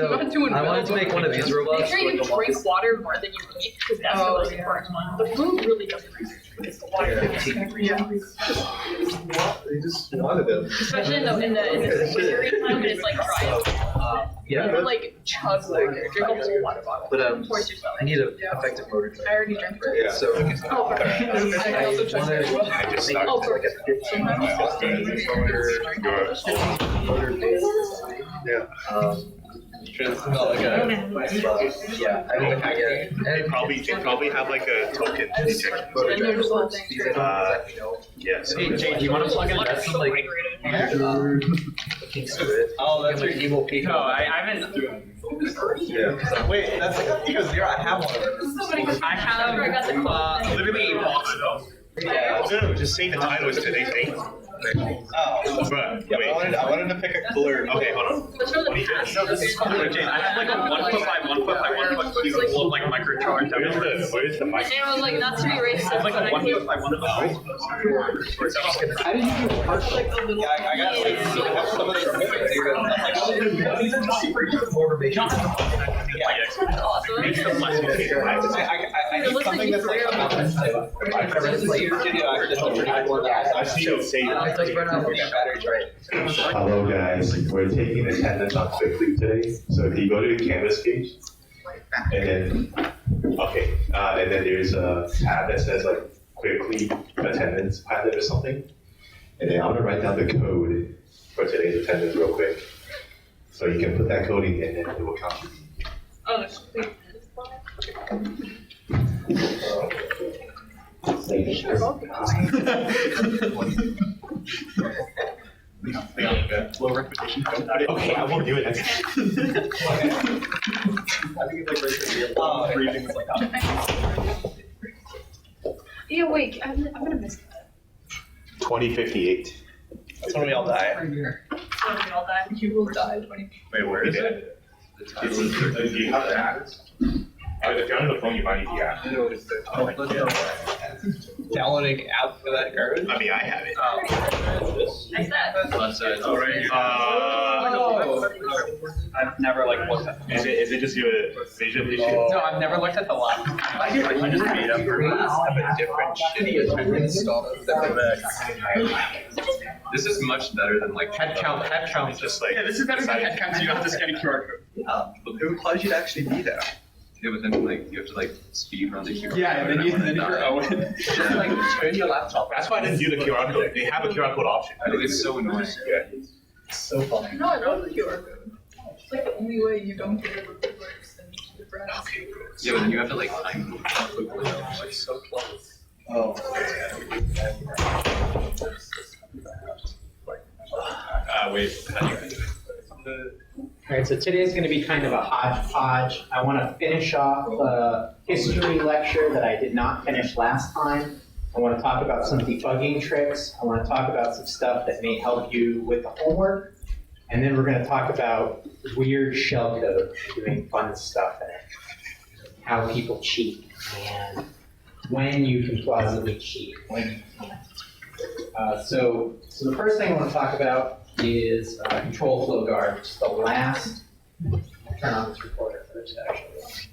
So I wanted to make one of these robots. Make sure you drink water more than you eat, because that's the most important one. The food really doesn't matter. It's the water. Yeah. They just wanted them. Especially in the period time when it's like dry. Yeah. Like chug water. Drink a whole water bottle. But Force yourself. I need an effective motor. I already drank it. Yeah. So Oh, perfect. I also chug it. I just started Oh, to like perfect. a 15 motor based. Yeah. Yeah, I think I get it. They probably have like a token injection. And there's the whole thing. Yeah. So Hey, Jay, do you want to plug in that some like kinks to it? Oh, that's your evil people. No, I haven't. Yeah. Wait, that's because I have one of those. I have literally a box of those. yeah. No, just say the title is today's date. Oh, But yeah, wait. I wanted to pick a cooler. Okay, hold on. What's from the past? No, this is cool. Wait, Jane, I have like a 1 foot by 1 foot by 1 foot cube full of like microcharge. Where's the mic? And I was like, not to be racist. It's like but a I 1 came- foot by 1 foot. I didn't do it. Yeah, I got like some of the Awesome. makes them less motivated. I need something that's like about this type. I see you say that. Batteries right. Hello guys, we're taking attendance on quickly today. So if you go to the Canvas page, and then, okay, and then there's a tab that says like quickly attendance pilot or something. And then I'm gonna write down the code for today's attendance real quick. So you can put that code in and then it will count. Oh, there's Low repetition. Okay, I won't do it. Yeah, wait, I'm gonna miss that. 2058. That's when we all die. So we all die. You will die 20. Wait, where is it? Do you have the app? If you're on the phone, you might need the app. Downloading app for that garbage. I mean, I have it. Nice that. I've never like looked at. Is it just your vision issue? No, I've never looked at the lab. I just made up for have a different shitty attendance installed. This is much better than like Head count. It's just like. Yeah, this is better than head count, so you don't have to scan a QR code. who caused you to actually be there? Yeah, but then like you have to like speed run the QR. Yeah, and then you're Owen. like turn your laptop. That's why I didn't do the QR code. They have a QR code option. I think it's so annoying. Yeah. So funny. No, I love the QR code. It's like the only way you don't get it works than the brand. Yeah, but then you have to like time. Like so close. Oh. Wait. How do you do it? Alright, so today's going to be kind of a hodgepodge. I want to finish off a history lecture that I did not finish last time. I want to talk about some debugging tricks. I want to talk about some stuff that may help you with the homework. And then we're going to talk about weird shellcode, doing fun stuff in it. How people cheat, and when you can plausibly cheat, when you can't. So the first thing I want to talk about is control flow guard, which is the last. I'll turn on this recorder first, actually.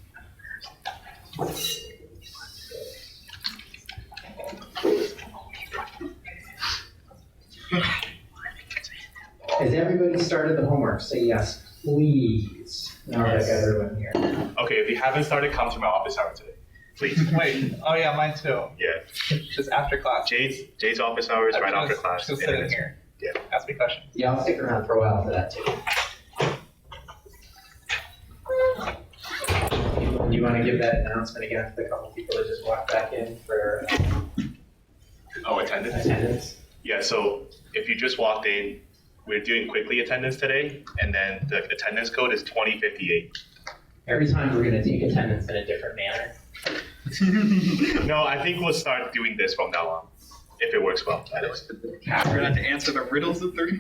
Has everybody started the homework? Say yes, please. Now that I got everyone here. Okay, if you haven't started, come to my office hour today. Please. Wait. Oh yeah, mine too. Yeah. Just after class. Jay's office hour is right after class. Just and then sitting it's- here. Yeah. Ask me questions. Yeah, I'll stick around for a while for that too. Do you want to give that announcement again for the couple people that just walked back in for Oh, attendance? attendance? Yeah, so if you just walked in, we're doing quickly attendance today, and then the attendance code is 2058. Every time we're going to take attendance in a different manner. No, I think we'll start doing this from now on, if it works well. That is. We're gonna have to answer the riddles of 30.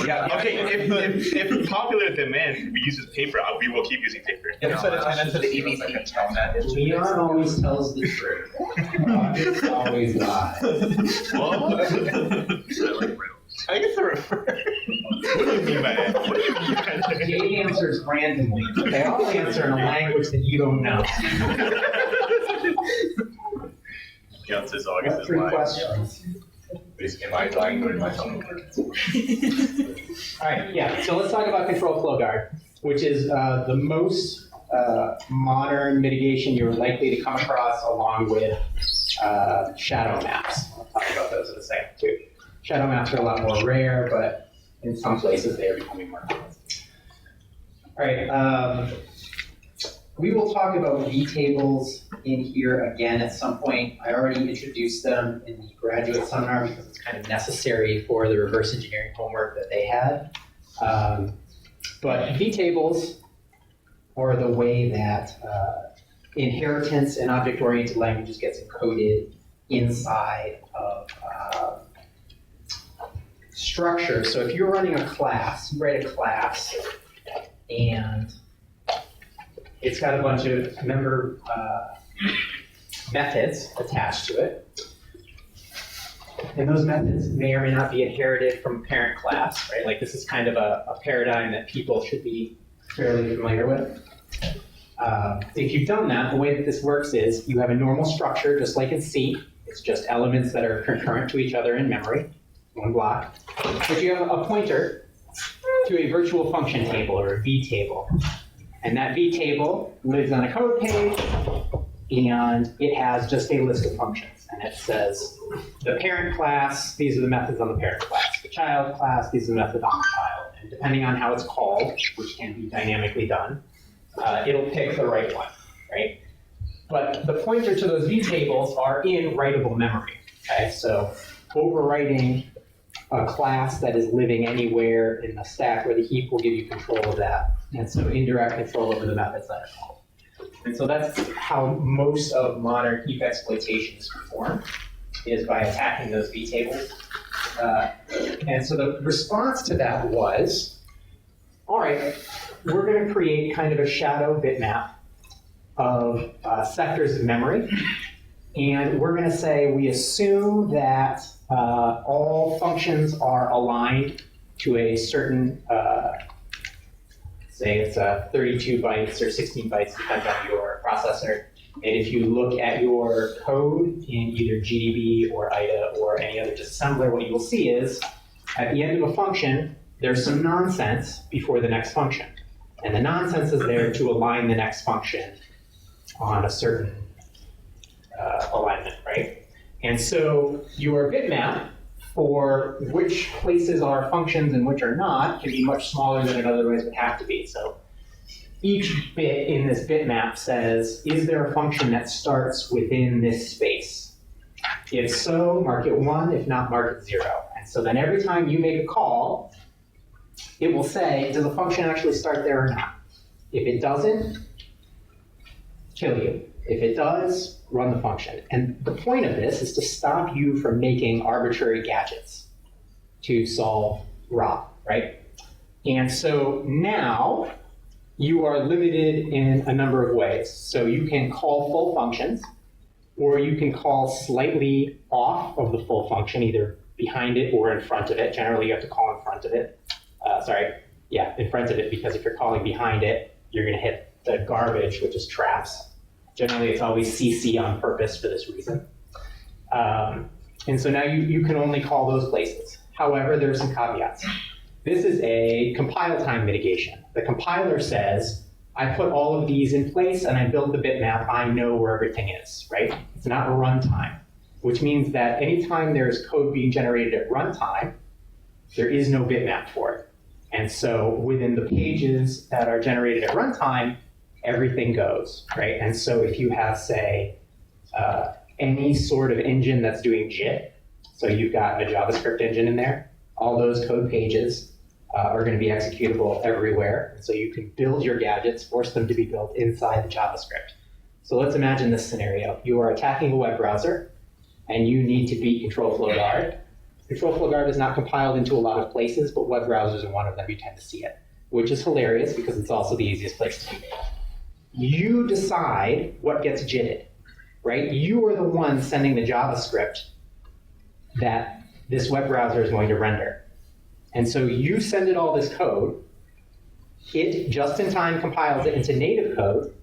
Yeah, okay, if popular demand we use paper, we will keep using paper. Instead of attendance to the EBT. Leon always tells the truth. August always lies. Well, I like riddles. I guess the refer. What do you mean by that? What do you mean by that? Jade answers randomly. They all answer in a language that you don't know. Counts as I August got is 3 live. questions. Am I lying or am I telling? All right, yeah, so let's talk about control flow guard, which is the most modern mitigation you're likely to come across, along with shadow maps. I'll talk about those in a second too. Shadow maps are a lot more rare, but in some places they are becoming more common. All right, we will talk about vtables in here again at some point. I already introduced them in the graduate seminar because it's kind of necessary for the reverse engineering homework that they had. But vtables are the way that inheritance in object-oriented languages gets encoded inside of structures. So if you're running a class, you write a class, and it's got a bunch of member methods attached to it. And those methods may or may not be inherited from a parent class, right? Like this is kind of a paradigm that people should be fairly familiar with. If you've done that, the way that this works is you have a normal structure, just like in C. It's just elements that are concurrent to each other in memory, one block. But you have a pointer to a virtual function table or a vtable. And that vtable lives on a code page, and it has just a list of functions. And it says, the parent class, these are the methods on the parent class. The child class, these are the methods on the child. And depending on how it's called, which can be dynamically done, it'll pick the right one, right? But the pointer to those vtables are in writable memory, okay? So overwriting a class that is living anywhere in the stack or the heap will give you control of that. And so indirect control over the methods that are called. And so that's how most of modern heap exploitation is performed, is by attacking those vtables. And so the response to that was, all right, we're going to create kind of a shadow bitmap of sectors of memory. And we're going to say we assume that all functions are aligned to a certain, say it's 32 bytes or 16 bytes, depends on your processor. And if you look at your code in either GDB or IDA or any other disassembler, what you will see is at the end of a function, there's some nonsense before the next function. And the nonsense is there to align the next function on a certain alignment, right? And so your bitmap for which places are functions and which are not can be much smaller than it otherwise would have to be. So each bit in this bitmap says, is there a function that starts within this space? If so, mark it 1. If not, mark it 0. And so then every time you make a call, it will say, does the function actually start there or not? If it doesn't, kill you. If it does, run the function. And the point of this is to stop you from making arbitrary gadgets to solve ROP, right? And so now you are limited in a number of ways. So you can call full functions, or you can call slightly off of the full function, either behind it or in front of it. Generally, you have to call in front of it. In front of it, because if you're calling behind it, you're going to hit the garbage, which is traps. Generally, it's always CC on purpose for this reason. And so now you can only call those places. However, there are some caveats. This is a compile time mitigation. The compiler says, I put all of these in place and I build the bitmap, I know where everything is, right? It's not a runtime, which means that anytime there's code being generated at runtime, there is no bitmap for it. And so within the pages that are generated at runtime, everything goes, right? And so if you have, say, any sort of engine that's doing JIT, so you've got a JavaScript engine in there, all those code pages are going to be executable everywhere. And so you can build your gadgets, force them to be built inside the JavaScript. So let's imagine this scenario. You are attacking a web browser, and you need to beat control flow guard. Control flow guard is not compiled into a lot of places, but web browsers are one of them. You tend to see it, which is hilarious because it's also the easiest place to be. You decide what gets JITted, right? You are the one sending the JavaScript that this web browser is going to render. And so you send it all this code, it just in time compiles it into native code,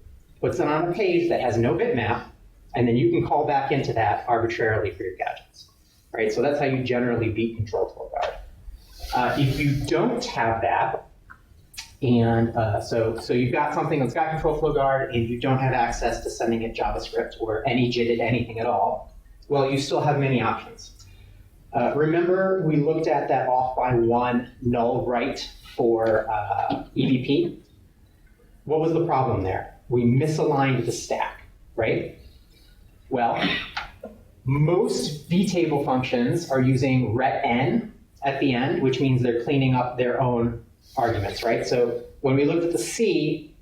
puts it on a page that has no bitmap, and then you can call back into that arbitrarily for your gadgets. Right? So that's how you generally beat control flow guard. If you don't have that, and so you've got something that's got control flow guard and you don't have access to sending it JavaScript or any JIT anything at all, well, you still have many options. Remember we looked at that off by one null right for EVP? What was the problem there? We misaligned the stack, right? Well, most vtable functions are using retn at the end, which means they're cleaning up their own arguments, right? So when we looked at the C,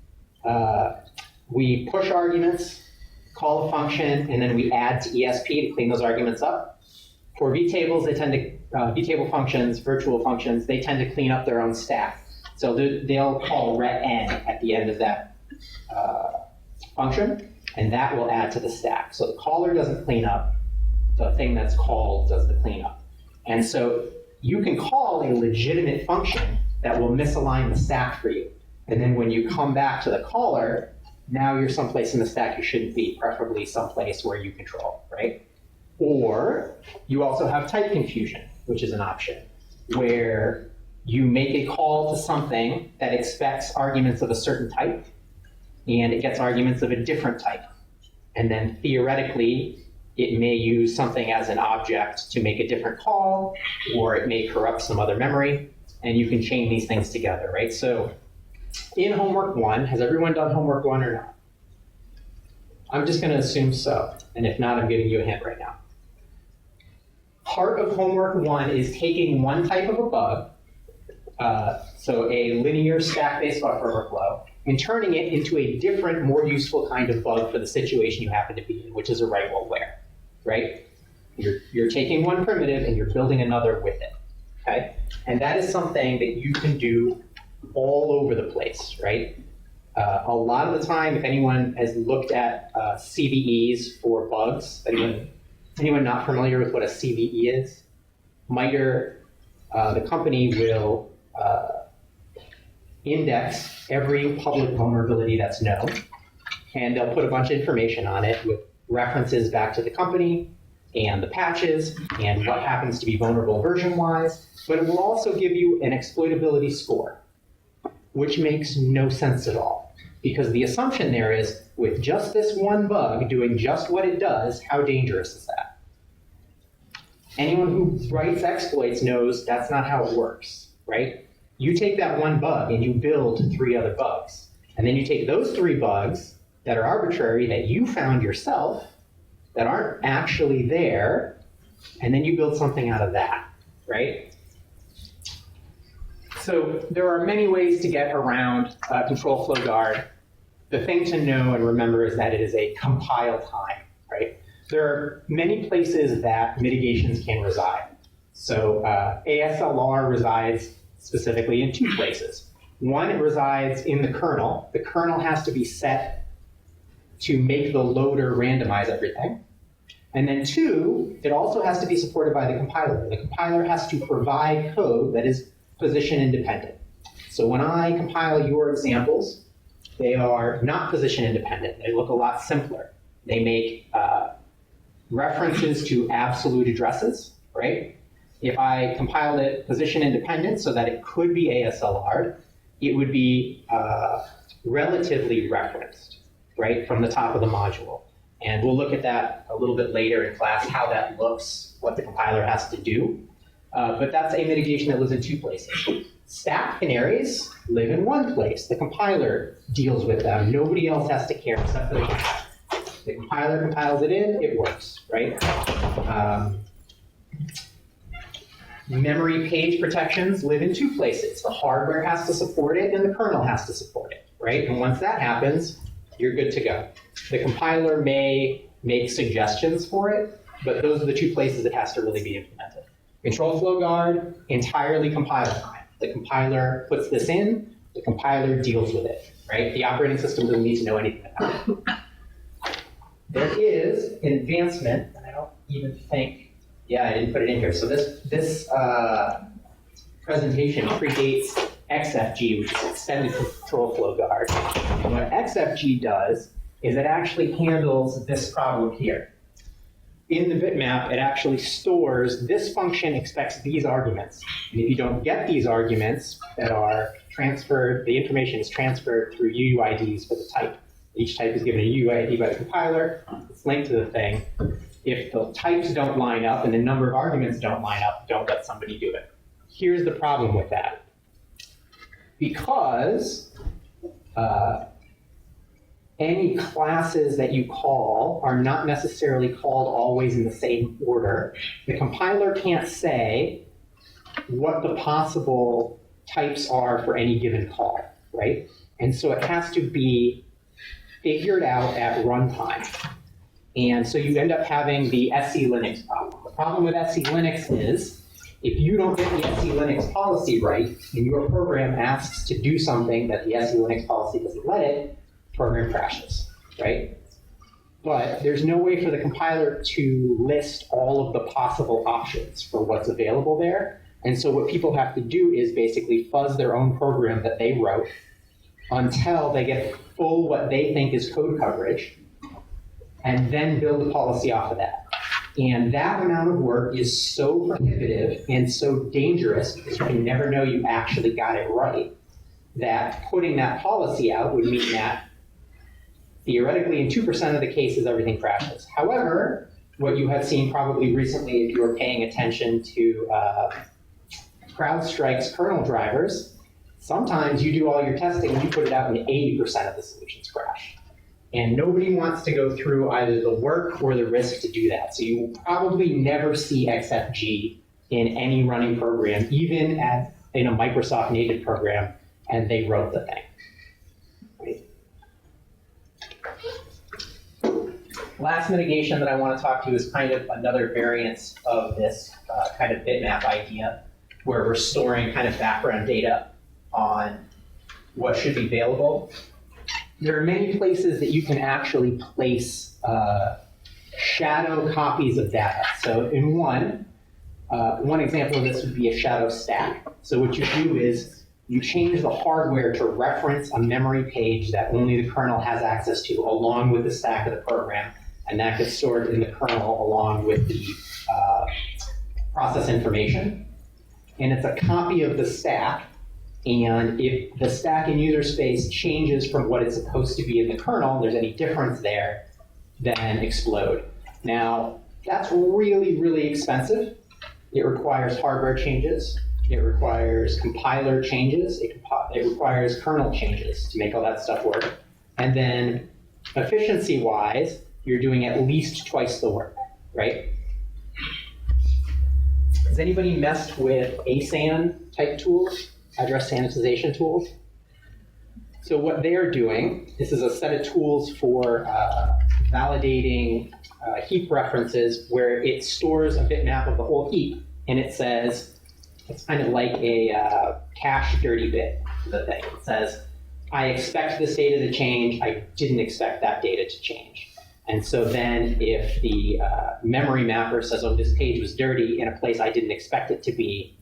we push arguments, call a function, and then we add to ESP to clean those arguments up. For vtables, they tend to, vtable functions, virtual functions, they tend to clean up their own stack. So they'll call retn at the end of that function, and that will add to the stack. So the caller doesn't clean up, the thing that's called does the cleanup. And so you can call a legitimate function that will misalign the stack for you. And then when you come back to the caller, now you're someplace in the stack you shouldn't be, preferably someplace where you control, right? Or you also have type confusion, which is an option, where you make a call to something that expects arguments of a certain type, and it gets arguments of a different type. And then theoretically, it may use something as an object to make a different call, or it may corrupt some other memory, and you can chain these things together, right? So in homework 1, has everyone done homework 1 or not? I'm just gonna assume so, and if not, I'm giving you a hint right now. Part of homework 1 is taking one type of a bug, so a linear stack-based buffer overflow, and turning it into a different, more useful kind of bug for the situation you happen to be in, which is a write while where, right? You're taking one primitive and you're building another with it, okay? And that is something that you can do all over the place, right? A lot of the time, if anyone has looked at CVEs for bugs, anyone not familiar with what a CVE is? MITRE, the company will index every public vulnerability that's known, and they'll put a bunch of information on it with references back to the company and the patches and what happens to be vulnerable version-wise, but it will also give you an exploitability score, which makes no sense at all. Because the assumption there is, with just this one bug doing just what it does, how dangerous is that? Anyone who writes exploits knows that's not how it works, right? You take that one bug and you build 3 other bugs. And then you take those 3 bugs that are arbitrary, that you found yourself, that aren't actually there, and then you build something out of that, right? So there are many ways to get around control flow guard. The thing to know and remember is that it is a compile time, right? There are many places that mitigations can reside. So ASLR resides specifically in 2 places. One, it resides in the kernel. The kernel has to be set to make the loader randomize everything. And then 2, it also has to be supported by the compiler. The compiler has to provide code that is position independent. So when I compile your examples, they are not position independent. They look a lot simpler. They make references to absolute addresses, right? If I compiled it position independent so that it could be ASLR'd, it would be relatively referenced, right, from the top of the module. And we'll look at that a little bit later in class, how that looks, what the compiler has to do. But that's a mitigation that lives in 2 places. Stack canaries live in 1 place. The compiler deals with them. Nobody else has to care except for the compiler. The compiler compiles it in, it works, right? Memory page protections live in 2 places. The hardware has to support it and the kernel has to support it, right? And once that happens, you're good to go. The compiler may make suggestions for it, but those are the 2 places it has to really be implemented. Control flow guard, entirely compiler time. The compiler puts this in, the compiler deals with it, right? The operating system doesn't need to know anything about it. There is an advancement, and I don't even think, yeah, I didn't put it in here. So this presentation predates XFG, which is Extended Control Flow Guard. And what XFG does is it actually handles this problem here. In the bitmap, it actually stores this function expects these arguments. And if you don't get these arguments that are transferred, the information is transferred through UUIDs for the type. Each type is given a UUID by the compiler. It's linked to the thing. If the types don't line up and the number of arguments don't line up, don't let somebody do it. Here's the problem with that. Because any classes that you call are not necessarily called always in the same order, the compiler can't say what the possible types are for any given call, right? And so it has to be figured out at runtime. And so you end up having the SE Linux problem. The problem with SE Linux is if you don't get the SE Linux policy right, and your program asks to do something that the SE Linux policy doesn't let it, program crashes, right? But there's no way for the compiler to list all of the possible options for what's available there. And so what people have to do is basically fuzz their own program that they wrote until they get full what they think is code coverage, and then build a policy off of that. And that amount of work is so prohibitive and so dangerous because you can never know you actually got it right, that putting that policy out would mean that theoretically in 2% of the cases everything crashes. However, what you have seen probably recently if you were paying attention to CrowdStrike's kernel drivers, sometimes you do all your testing and you put it out and 80% of the solutions crash. And nobody wants to go through either the work or the risk to do that. So you will probably never see XFG in any running program, even in a Microsoft native program, and they wrote the thing. Right? Last mitigation that I want to talk to is kind of another variance of this kind of bitmap idea, where we're storing kind of background data on what should be available. There are many places that you can actually place shadow copies of data. So in one example of this would be a shadow stack. So what you do is you change the hardware to reference a memory page that only the kernel has access to, along with the stack of the program, and that gets stored in the kernel along with the process information. And it's a copy of the stack. And if the stack in user space changes from what it's supposed to be in the kernel, there's any difference there, then explode. Now, that's really, really expensive. It requires hardware changes. It requires compiler changes. It requires kernel changes to make all that stuff work. And then efficiency-wise, you're doing at least twice the work, right? Has anybody messed with ASAN type tools? Address sanitization tools. So what they're doing, this is a set of tools for validating heap references where it stores a bitmap of the whole heap, and it says, it's kind of like a cache dirty bit, the thing. It says, I expect this data to change, I didn't expect that data to change. And so then if the memory mapper says, oh, this page was dirty in a place I didn't expect it to be,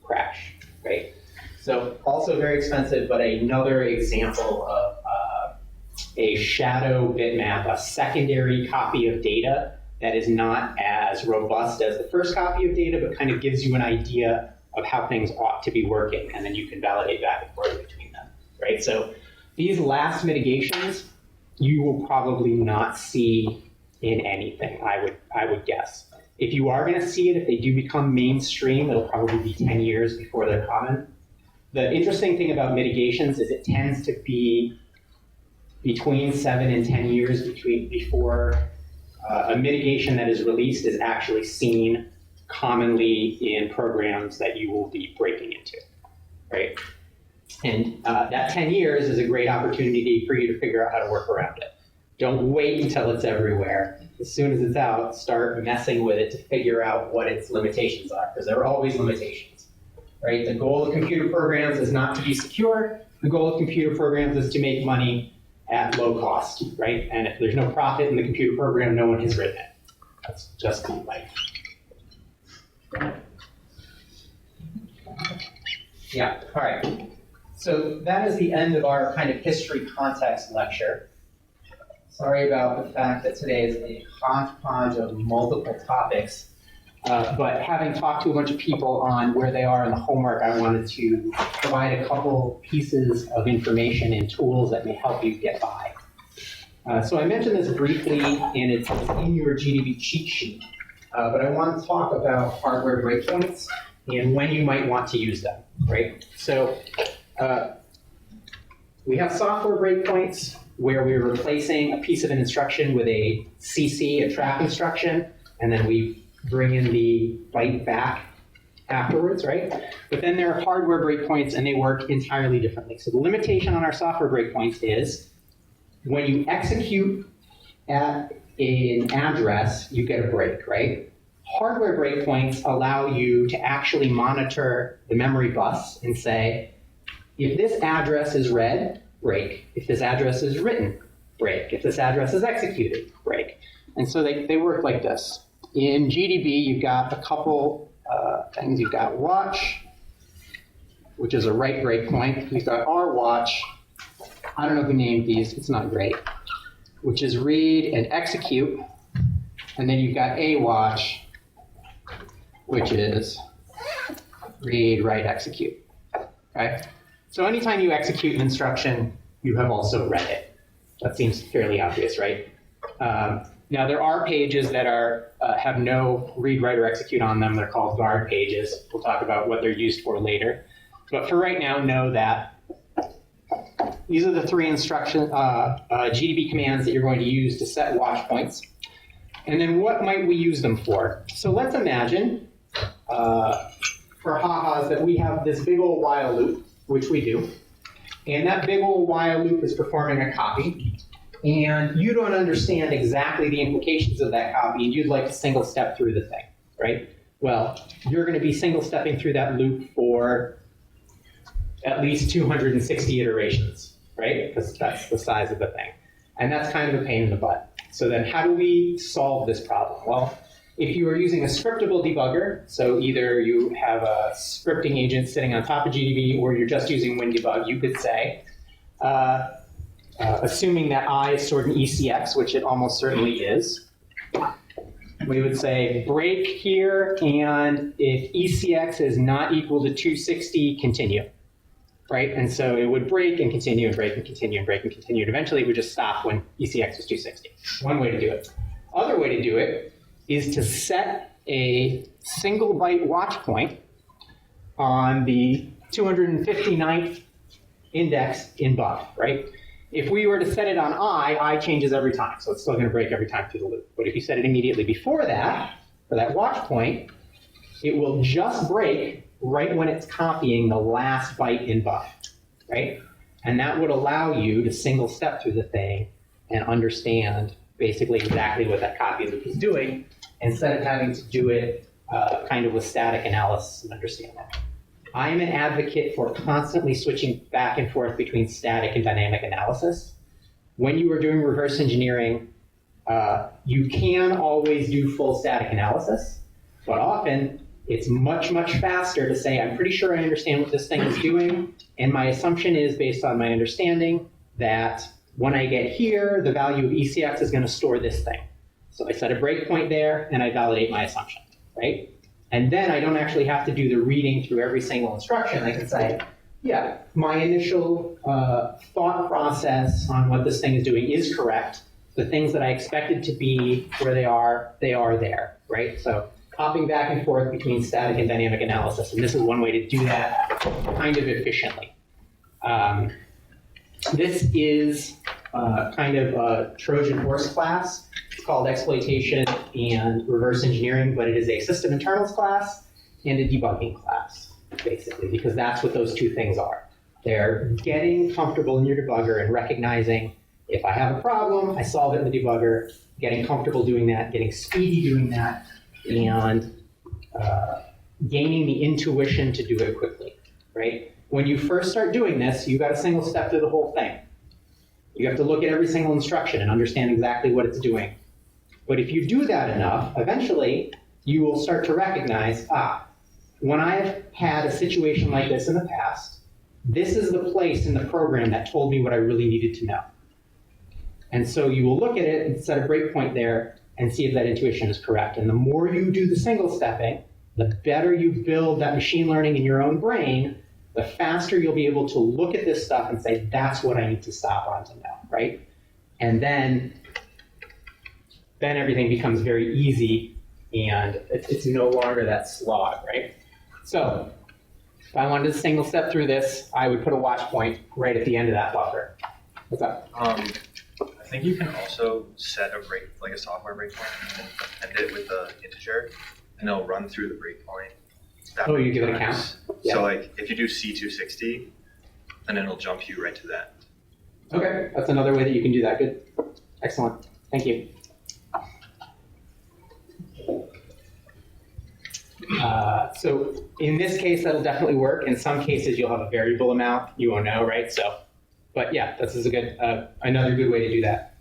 crash, right? So also very expensive, but another example of a shadow bitmap, a secondary copy of data that is not as robust as the first copy of data, but kind of gives you an idea of how things ought to be working, and then you can validate back and forth between them, right? So these last mitigations, you will probably not see in anything, I would guess. If you are gonna see it, if they do become mainstream, it'll probably be 10 years before they're common. The interesting thing about mitigations is it tends to be between 7 and 10 years before a mitigation that is released is actually seen commonly in programs that you will be breaking into, right? And that 10 years is a great opportunity for you to figure out how to work around it. Don't wait until it's everywhere. As soon as it's out, start messing with it to figure out what its limitations are, because there are always limitations, right? The goal of computer programs is not to be secure. The goal of computer programs is to make money at low cost, right? And if there's no profit in the computer program, no one has written it. That's just life. Yeah, all right. So that is the end of our kind of history context lecture. Sorry about the fact that today is a hodgepodge of multiple topics, but having talked to a bunch of people on where they are in the homework, I wanted to provide a couple pieces of information and tools that may help you get by. So I mentioned this briefly, and it's in your GDB cheat sheet, but I want to talk about hardware breakpoints and when you might want to use them, right? So we have software breakpoints where we're replacing a piece of an instruction with a CC, a trap instruction, and then we bring in the byte back afterwards, right? But then there are hardware breakpoints, and they work entirely differently. So the limitation on our software breakpoints is when you execute at an address, you get a break, right? Hardware breakpoints allow you to actually monitor the memory bus and say, if this address is read, break. If this address is written, break. If this address is executed, break. And so they work like this. In GDB, you've got a couple things. You've got watch, which is a write breakpoint. You've got rwatch. I don't know who named these. It's not great. Which is read and execute. And then you've got awatch, which is read, write, execute. Okay? So anytime you execute an instruction, you have also read it. That seems fairly obvious, right? Now there are pages that have no read, write, or execute on them. They're called guard pages. We'll talk about what they're used for later. But for right now, know that these are the three GDB commands that you're going to use to set watch points. And then what might we use them for? So let's imagine, for ha-has, that we have this big old while loop, which we do. And that big old while loop is performing a copy. And you don't understand exactly the implications of that copy, and you'd like to single step through the thing, right? Well, you're going to be single stepping through that loop for at least 260 iterations, right? Because that's the size of the thing. And that's kind of a pain in the butt. So then how do we solve this problem? Well, if you are using a scriptable debugger, so either you have a scripting agent sitting on top of GDB or you're just using WinDebug, you could say, assuming that I is stored in ECX, which it almost certainly is, we would say break here, and if ECX is not equal to 260, continue, right? And so it would break and continue and break and continue and break and continue, and eventually it would just stop when ECX was 260. One way to do it. Other way to do it is to set a single byte watch point on the 259th index in buff, right? If we were to set it on I changes every time, so it's still going to break every time through the loop. But if you set it immediately before that, for that watch point, it will just break right when it's copying the last byte in buff, right? And that would allow you to single step through the thing and understand basically exactly what that copy loop is doing, instead of having to do it kind of with static analysis and understand that. I am an advocate for constantly switching back and forth between static and dynamic analysis. When you are doing reverse engineering, you can always do full static analysis, but often it's much, much faster to say, I'm pretty sure I understand what this thing is doing, and my assumption is, based on my understanding, that when I get here, the value of ECX is going to store this thing. So I set a breakpoint there, and I validate my assumption, right? And then I don't actually have to do the reading through every single instruction. I can say, yeah, my initial thought process on what this thing is doing is correct. The things that I expected to be where they are there, right? So hopping back and forth between static and dynamic analysis, and this is one way to do that kind of efficiently. This is kind of a Trojan horse class. It's called exploitation and reverse engineering, but it is a system internals class and a debugging class, basically, because that's what those two things are. They're getting comfortable in your debugger and recognizing if I have a problem, I solve it in the debugger, getting comfortable doing that, getting speedy doing that, and gaining the intuition to do it quickly, right? When you first start doing this, you've got to single step through the whole thing. You have to look at every single instruction and understand exactly what it's doing. But if you do that enough, eventually you will start to recognize, when I've had a situation like this in the past, this is the place in the program that told me what I really needed to know. And so you will look at it and set a breakpoint there and see if that intuition is correct. And the more you do the single stepping, the better you build that machine learning in your own brain, the faster you'll be able to look at this stuff and say, that's what I need to stop on to know, right? And then everything becomes very easy and it's no longer that slog, right? So if I wanted to single step through this, I would put a watch point right at the end of that buffer. What's up? I think you can also set a break, like a software breakpoint, and end it with the integer, and it'll run through the breakpoint. Oh, you give it a count? Yeah. So like if you do C260, then it'll jump you right to that. Okay, that's another way that you can do that. Good. Excellent. Thank you. So in this case, that'll definitely work. In some cases, you'll have a variable amount. You won't know, right? So, but yeah, this is a good, another good way to do that.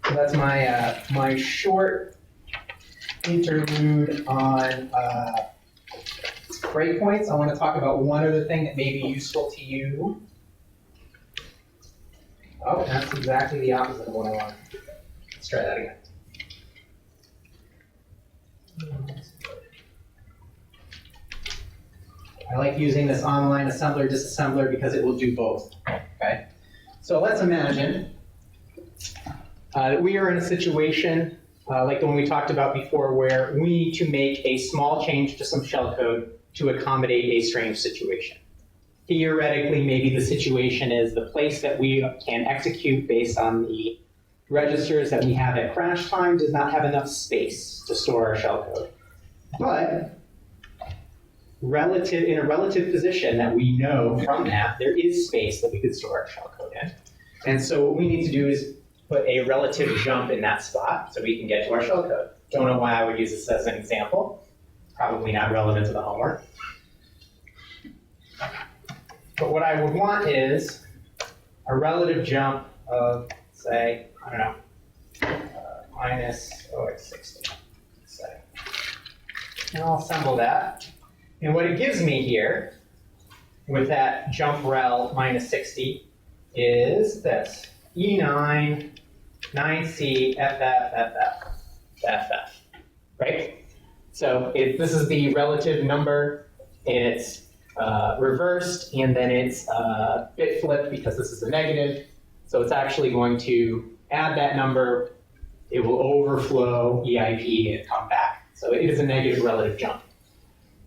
So that's my my short interlude on breakpoints. I want to talk about one other thing that may be useful to you. Oh, that's exactly the opposite of what I want. Let's try that again. I like using this online assembler disassembler because it will do both. Okay, so let's imagine that we are in a situation like the one we talked about before, where we need to make a small change to some shellcode to accommodate a strange situation. Theoretically, maybe the situation is the place that we can execute based on the registers that we have at crash time does not have enough space to store our shellcode. But in a relative position that we know from that, there is space that we could store our shellcode in. And so what we need to do is put a relative jump in that spot so we can get to our shellcode. Don't know why I would use this as an example. Probably not relevant to the homework. But what I would want is a relative jump of, say, I don't know, minus 60, let's say. And I'll assemble that. And what it gives me here, with that jump rel minus 60, is this, E9, 9C, FF, right? So this is the relative number, and it's reversed, and then it's bit flipped because this is a negative. So it's actually going to add that number, it will overflow EIP and come back. So it is a negative relative jump.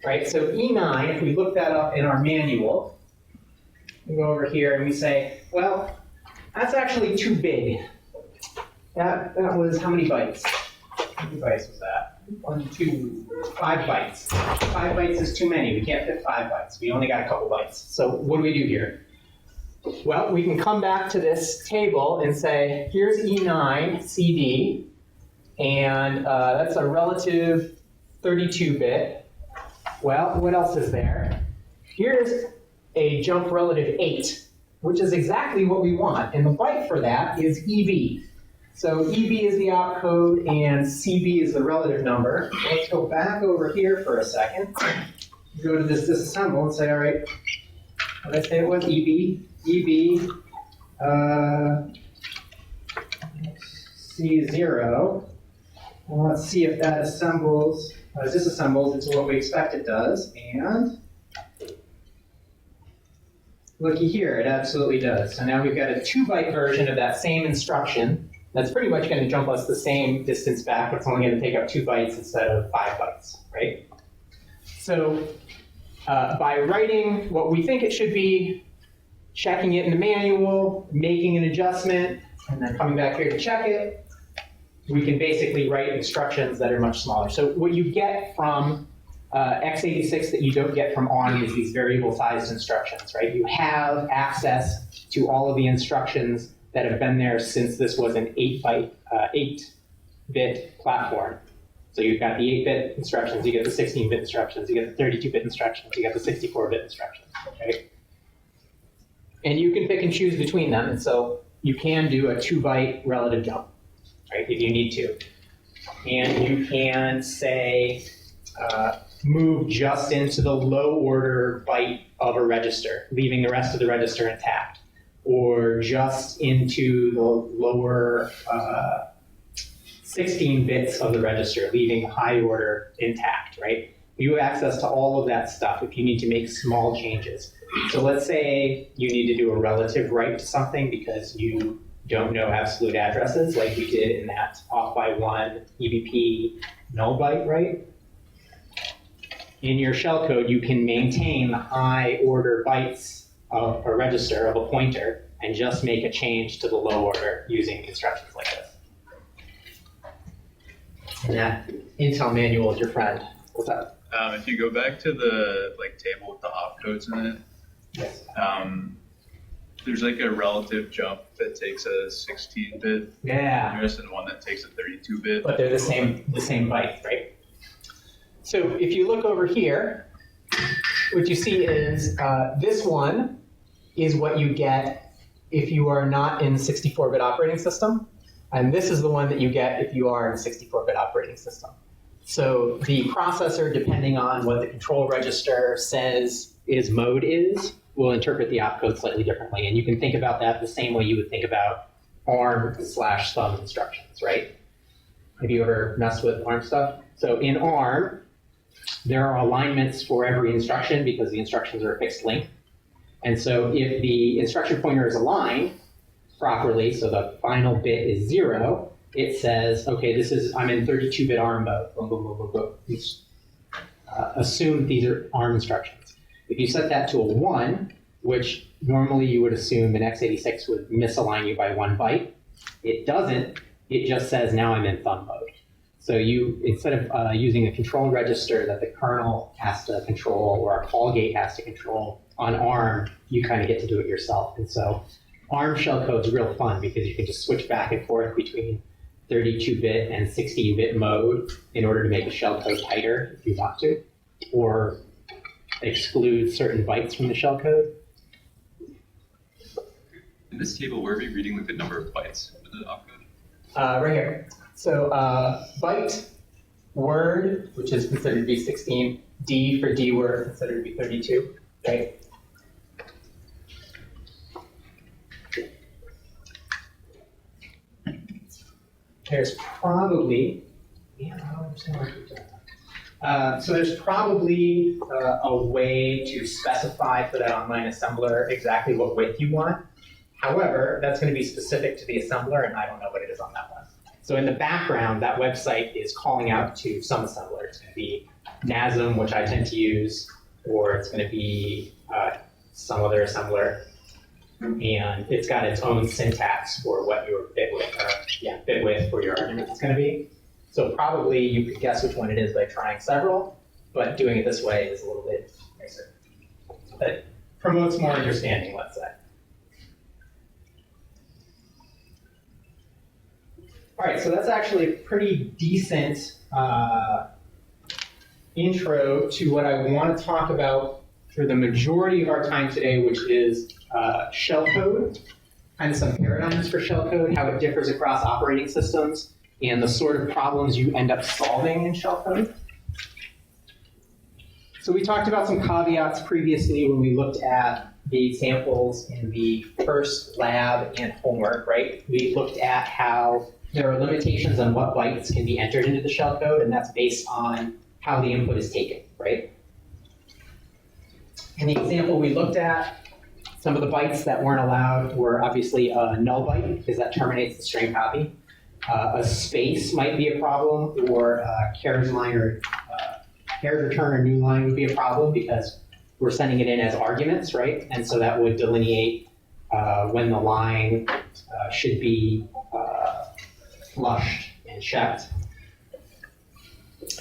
Right, so E9, if we look that up in our manual, we go over here and we say, well, that's actually too big. That was how many bytes? How many bytes was that? 1, 2, 5 bytes. 5 bytes is too many. We can't fit 5 bytes. We only got a couple bytes. So what do we do here? Well, we can come back to this table and say, here's E9 CD, and that's a relative 32-bit. Well, what else is there? Here's a jump relative 8, which is exactly what we want. And the byte for that is EB. So EB is the opcode and CB is the relative number. Let's go back over here for a second. Go to this disassemble and say, all right, what did I say it was? EB. C0. And let's see if that assembles. Disassembles into what we expect it does, and looky here, it absolutely does. So now we've got a 2-byte version of that same instruction that's pretty much going to jump us the same distance back, but it's only going to take up 2 bytes instead of 5 bytes, right? So by writing what we think it should be, checking it in the manual, making an adjustment, and then coming back here to check it, we can basically write instructions that are much smaller. So what you get from x86 that you don't get from ARM is these variable-sized instructions, right? You have access to all of the instructions that have been there since this was an 8-bit platform. So you've got the 8-bit instructions, you get the 16-bit instructions, you get the 32-bit instructions, you get the 64-bit instructions, okay? And you can pick and choose between them, and so you can do a 2-byte relative jump, right, if you need to. and you can say, move just into the low order byte of a register, leaving the rest of the register intact, or just into the lower 16 bits of the register, leaving the high order intact, right? You have access to all of that stuff if you need to make small changes. So let's say you need to do a relative write to something because you don't know absolute addresses, like we did in that off by one EBP null byte, right? In your shellcode, you can maintain the high order bytes of a register of a pointer and just make a change to the low order using instructions like this. And that Intel manual is your friend. What's up? If you go back to the table with the opcodes in it, Yes. there's like a relative jump that takes a 16-bit Yeah. address and one that takes a 32-bit. But they're the same byte, right? So if you look over here, what you see is this one is what you get if you are not in 64-bit operating system, and this is the one that you get if you are in 64-bit operating system. So the processor, depending on what the control register says its mode is, will interpret the opcode slightly differently. And you can think about that the same way you would think about ARM/thumb instructions, right? Have you ever messed with ARM stuff? So in ARM, there are alignments for every instruction because the instructions are a fixed length. And so if the instruction pointer is aligned properly, so the final bit is 0, it says, okay, I'm in 32-bit ARM mode. Boom, boom, boom, boom, boom. Assume these are ARM instructions. If you set that to a 1, which normally you would assume an x86 would misalign you by 1 byte, it doesn't. It just says, now I'm in thumb mode. So you, instead of using a control register that the kernel has to control or a call gate has to control, on ARM, you kind of get to do it yourself. And so ARM shellcode is real fun because you can just switch back and forth between 32-bit and 16-bit mode in order to make the shellcode tighter if you want to, or exclude certain bytes from the shellcode. In this table, where are we reading the number of bytes for the opcode? Right here. So byte, word, which is considered to be 16, D for D word, considered to be 32, right? There's probably, I don't understand why I keep doing that. So there's probably a way to specify for that online assembler exactly what width you want. However, that's going to be specific to the assembler, and I don't know what it is on that one. So in the background, that website is calling out to some assembler. It's going to be NASM, which I tend to use, or it's going to be some other assembler. And it's got its own syntax for what your bit width for your argument is going to be. So probably you could guess which one it is by trying several, but doing it this way is a little bit nicer. That promotes more understanding, let's say. All right, so that's actually a pretty decent intro to what I want to talk about for the majority of our time today, which is shellcode, kind of some paradigms for shellcode, how it differs across operating systems, and the sort of problems you end up solving in shellcode. So we talked about some caveats previously when we looked at the examples in the first lab and homework, right? We looked at how there are limitations on what bytes can be entered into the shellcode, and that's based on how the input is taken, right? In the example we looked at, some of the bytes that weren't allowed were obviously a null byte, because that terminates the string copy. A space might be a problem, or carriage line or carriage return or new line would be a problem, because we're sending it in as arguments, right? And so that would delineate when the line should be flushed and checked.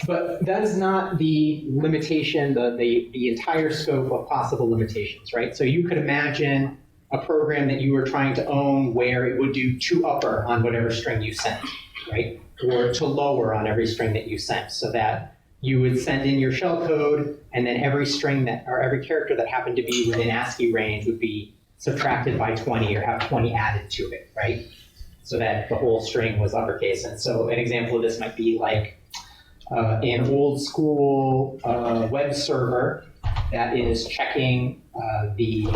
But that is not the limitation, the entire scope of possible limitations, right? So you could imagine a program that you were trying to own where it would do to upper on whatever string you sent, right? Or to lower on every string that you sent, so that you would send in your shellcode, and then every string that, or every character that happened to be within ASCII range would be subtracted by 20 or have 20 added to it, right? so that the whole string was uppercase. And so an example of this might be like an old school web server that is checking the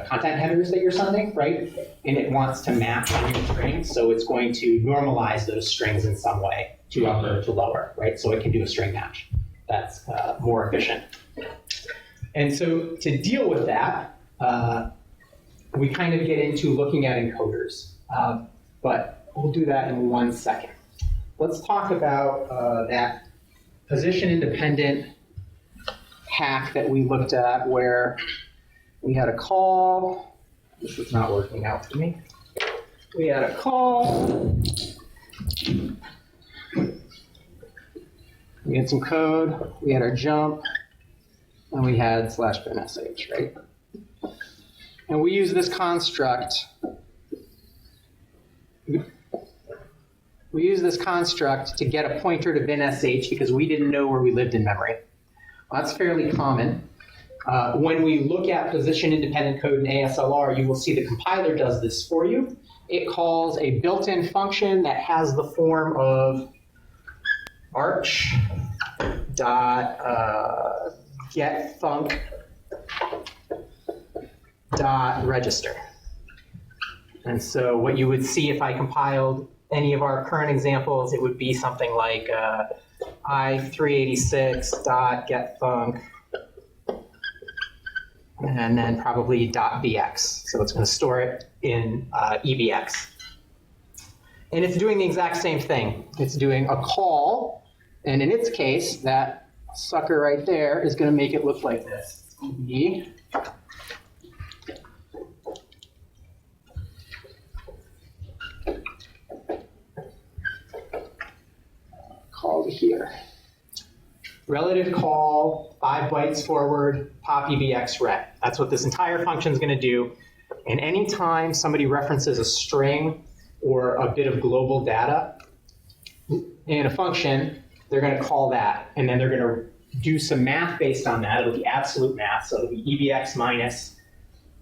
content headers that you're sending, right? And it wants to match a new string, so it's going to normalize those strings in some way to upper to lower, right? So it can do a string match. That's more efficient. And so to deal with that, we kind of get into looking at encoders, but we'll do that in 1 second. Let's talk about that position-independent hack that we looked at where we had a call. This is not working out for me. We had a call. We had some code. We had our jump. And we had /binsh, right? And we use this construct. We use this construct to get a pointer to binsh because we didn't know where we lived in memory. Well, that's fairly common. When we look at position-independent code in ASLR, you will see the compiler does this for you. It calls a built-in function that has the form of arch.getfunc.register. And so what you would see if I compiled any of our current examples, it would be something like i386.getfunc, and then probably .bx. So it's going to store it in EBX. And it's doing the exact same thing. It's doing a call, and in its case, that sucker right there is going to make it look like this. EB. Call to here. Relative call, 5 bytes forward, pop EBX ret. That's what this entire function is going to do. And anytime somebody references a string or a bit of global data in a function, they're going to call that. And then they're going to do some math based on that. It'll be absolute math. So it'll be EBX minus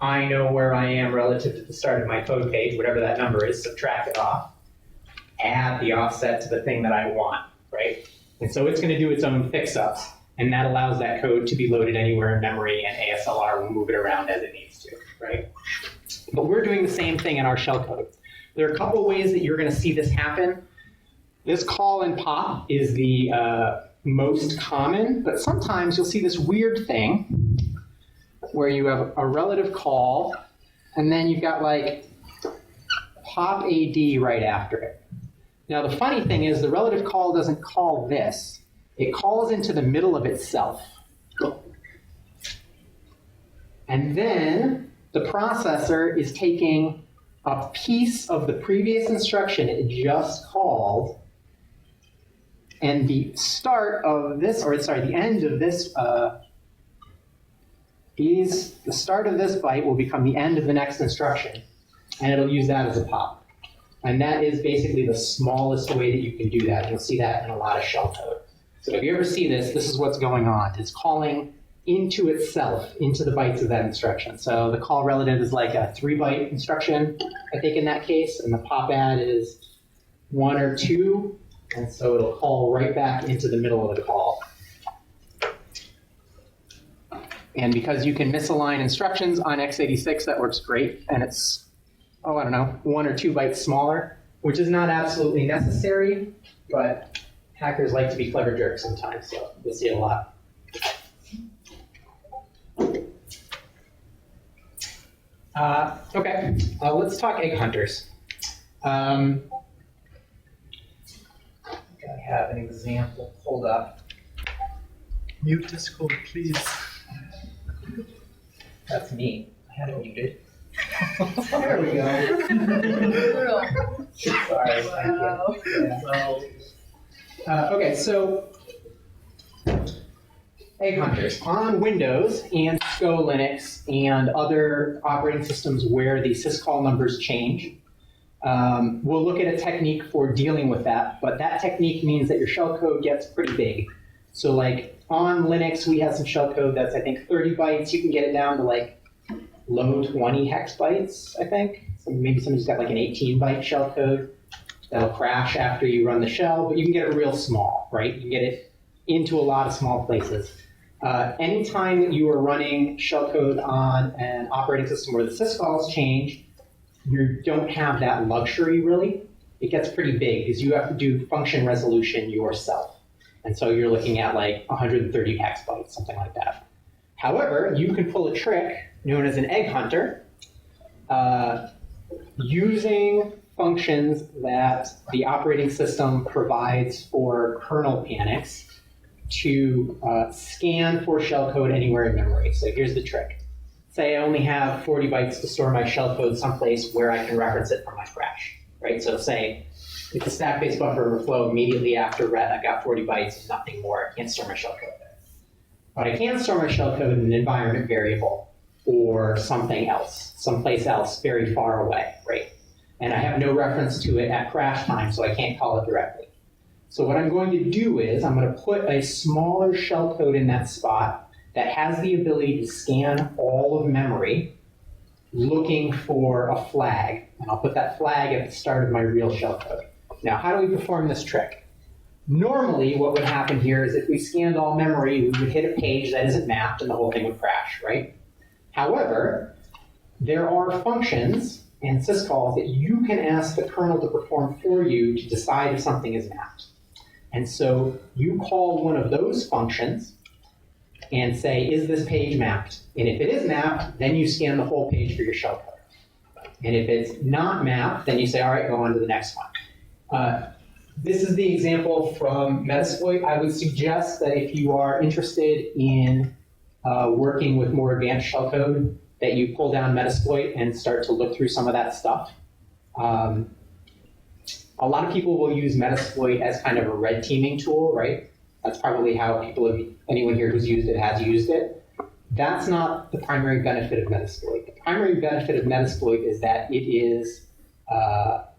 I know where I am relative to the start of my code page, whatever that number is, subtract it off, add the offset to the thing that I want, right? And so it's going to do its own fix-ups, and that allows that code to be loaded anywhere in memory, and ASLR will move it around as it needs to, right? But we're doing the same thing in our shellcode. There are a couple ways that you're going to see this happen. This call and pop is the most common, but sometimes you'll see this weird thing where you have a relative call, and then you've got like pop AD right after it. Now, the funny thing is the relative call doesn't call this. It calls into the middle of itself. And then the processor is taking a piece of the previous instruction it just called, and the start of this, or sorry, the end of this, the start of this byte will become the end of the next instruction, and it'll use that as a pop. And that is basically the smallest way that you can do that. You'll see that in a lot of shellcode. So if you ever see this, this is what's going on. It's calling into itself, into the bytes of that instruction. So the call relative is like a 3-byte instruction, I think in that case, and the pop add is 1 or 2, and so it'll call right back into the middle of the call. And because you can misalign instructions on x86, that works great, and it's, oh, I don't know, 1 or 2 bytes smaller, which is not absolutely necessary, but hackers like to be clever jerks sometimes, so you'll see it a lot. Okay, let's talk egg hunters. I have an example pulled up. Mute Discord, please. That's me. I had it muted. There we go. Sorry. Okay, so egg hunters on Windows and SCO Linux and other operating systems where the syscall numbers change. We'll look at a technique for dealing with that, but that technique means that your shellcode gets pretty big. So like on Linux, we have some shellcode that's, I think, 30 bytes. You can get it down to like low 20 hex bytes, I think. maybe somebody's got like an 18-byte shellcode that'll crash after you run the shell, but you can get it real small, right? You can get it into a lot of small places. Anytime that you are running shellcode on an operating system where the syscalls change, you don't have that luxury really. It gets pretty big because you have to do function resolution yourself. And so you're looking at like 130 hexbytes, something like that. However, you can pull a trick known as an egg hunter using functions that the operating system provides for kernel panics to scan for shellcode anywhere in memory. So here's the trick. Say I only have 40 bytes to store my shellcode someplace where I can reference it from my crash, right? So say if the stack-based buffer overflow immediately after read, I've got 40 bytes and nothing more. I can't store my shellcode there. But I can store my shellcode in an environment variable or something else, someplace else very far away, right? And I have no reference to it at crash time, so I can't call it directly. So what I'm going to do is I'm going to put a smaller shellcode in that spot that has the ability to scan all of memory looking for a flag. And I'll put that flag at the start of my real shellcode. Now, how do we perform this trick? Normally, what would happen here is if we scanned all memory, we would hit a page that isn't mapped and the whole thing would crash, right? However, there are functions and syscalls that you can ask the kernel to perform for you to decide if something is mapped. And so you call one of those functions and say, is this page mapped? And if it is mapped, then you scan the whole page for your shellcode. And if it's not mapped, then you say, all right, go on to the next one. This is the example from Metasploit. I would suggest that if you are interested in working with more advanced shellcode, that you pull down Metasploit and start to look through some of that stuff. A lot of people will use Metasploit as kind of a red teaming tool, right? That's probably how anyone here who's used it has used it. That's not the primary benefit of Metasploit. The primary benefit of Metasploit is that it is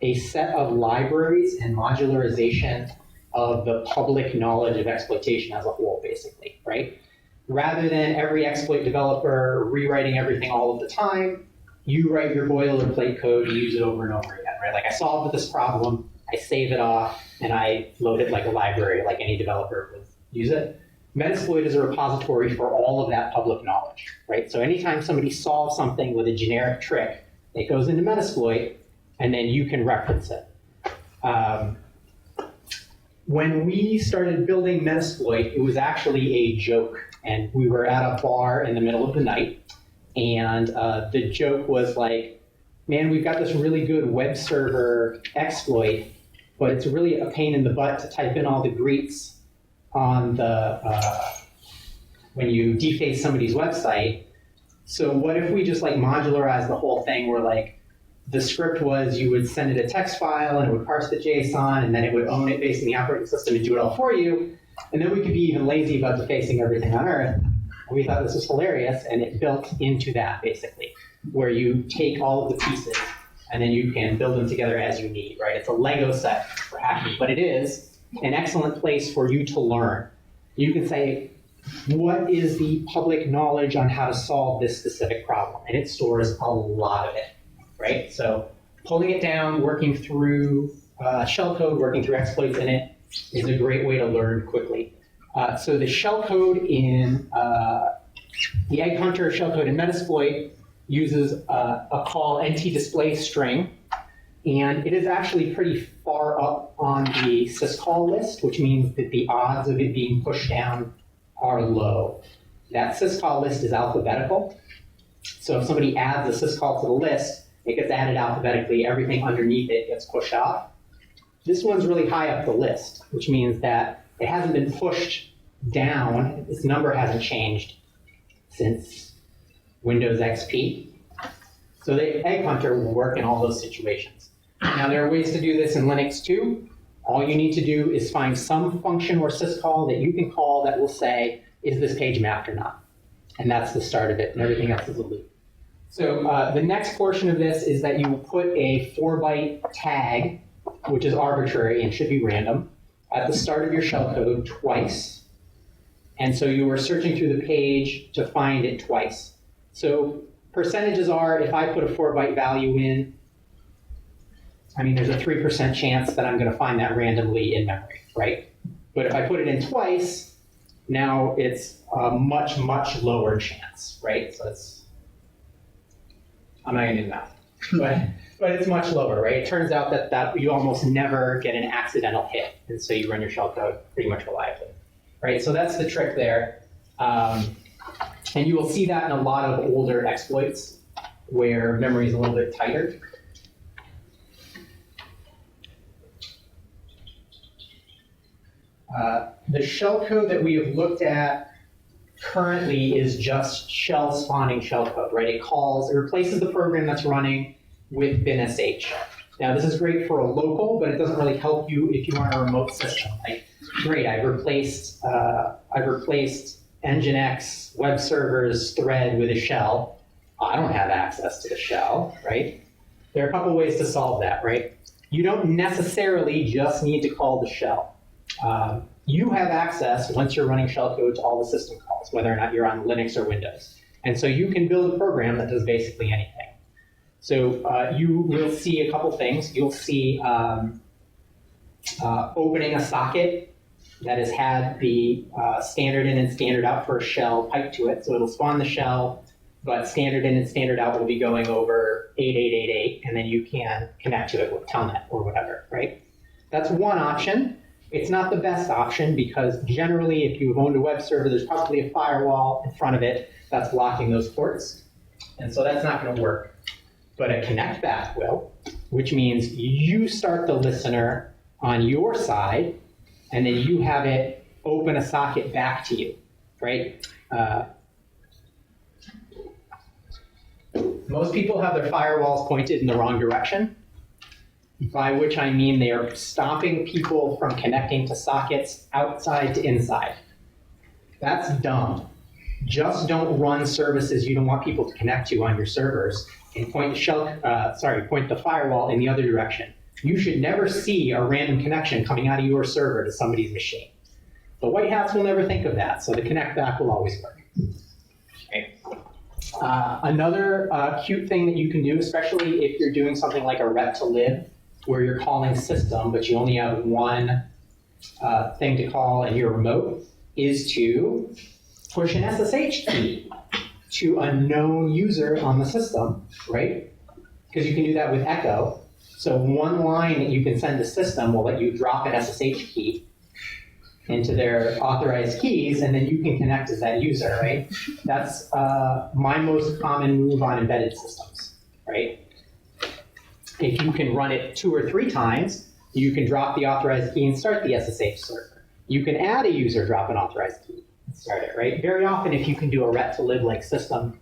a set of libraries and modularization of the public knowledge of exploitation as a whole, basically, right? Rather than every exploit developer rewriting everything all of the time, you write your boilerplate code and use it over and over again, right? Like I solved this problem, I save it off, and I load it like a library, like any developer would use it. Metasploit is a repository for all of that public knowledge, right? So anytime somebody solves something with a generic trick, it goes into Metasploit, and then you can reference it. When we started building Metasploit, it was actually a joke. And we were at a bar in the middle of the night, and the joke was like, man, we've got this really good web server exploit, but it's really a pain in the butt to type in all the greets on the, when you deface somebody's website. So what if we just like modularize the whole thing where like, the script was you would send it a text file and it would parse the JSON and then it would own it based on the operating system and do it all for you. And then we could be even lazy about defacing everything on Earth. And we thought this was hilarious, and it built into that, basically, where you take all of the pieces, and then you can build them together as you need, right? It's a Lego set for hacking, but it is an excellent place for you to learn. You can say, what is the public knowledge on how to solve this specific problem? And it stores a lot of it, right? So pulling it down, working through shellcode, working through exploits in it, is a great way to learn quickly. So the shellcode in the egg hunter shellcode in Metasploit uses a call ntDisplayString, and it is actually pretty far up on the syscall list, which means that the odds of it being pushed down are low. That syscall list is alphabetical, so if somebody adds a syscall to the list, it gets added alphabetically. Everything underneath it gets pushed off. This one's really high up the list, which means that it hasn't been pushed down. This number hasn't changed since Windows XP. So the egg hunter will work in all those situations. Now there are ways to do this in Linux too. All you need to do is find some function or syscall that you can call that will say, is this page mapped or not? And that's the start of it, and everything else is a loop. So the next portion of this is that you will put a 4-byte tag, which is arbitrary and should be random, at the start of your shellcode twice. And so you are searching through the page to find it twice. So percentages are, if I put a 4-byte value in, I mean, there's a 3% chance that I'm going to find that randomly in memory, right? But if I put it in twice, now it's a much, much lower chance, right? So it's, I'm not going to do math, but it's much lower, right? It turns out that you almost never get an accidental hit, and so you run your shellcode pretty much reliably, right? So that's the trick there. And you will see that in a lot of older exploits where memory is a little bit tighter. The shellcode that we have looked at currently is just shell spawning shellcode, right? It replaces the program that's running with binsh. Now this is great for a local, but it doesn't really help you if you are on a remote system. Like, great, I've replaced Nginx web server's thread with a shell. I don't have access to the shell, right? There are a couple ways to solve that, right? You don't necessarily just need to call the shell. You have access, once you're running shellcode, to all the system calls, whether or not you're on Linux or Windows. And so you can build a program that does basically anything. So you will see a couple things. You'll see opening a socket that has had the standard in and standard out for a shell piped to it. So it'll spawn the shell, but standard in and standard out will be going over 8888, and then you can connect to it with Telnet or whatever, right? That's one option. It's not the best option because generally if you've owned a web server, there's probably a firewall in front of it that's blocking those ports. And so that's not going to work. But a connect back will, which means you start the listener on your side, and then you have it open a socket back to you, right? Most people have their firewalls pointed in the wrong direction, by which I mean they are stopping people from connecting to sockets outside to inside. That's dumb. Just don't run services you don't want people to connect to on your servers and point the firewall in the other direction. You should never see a random connection coming out of your server to somebody's machine. The white hats will never think of that, so the connect back will always work. Okay. Another cute thing that you can do, especially if you're doing something like a rep to lib, where you're calling system, but you only have one thing to call and you're remote, is to push an SSH key to a known user on the system, right? Because you can do that with echo. So one line that you can send to system will let you drop an SSH key into their authorized keys, and then you can connect as that user, right? That's my most common move on embedded systems, right? If you can run it 2 or 3 times, you can drop the authorized key and start the SSH server. You can add a user, drop an authorized key, and start it, right? Very often, if you can do a ret to lib like system,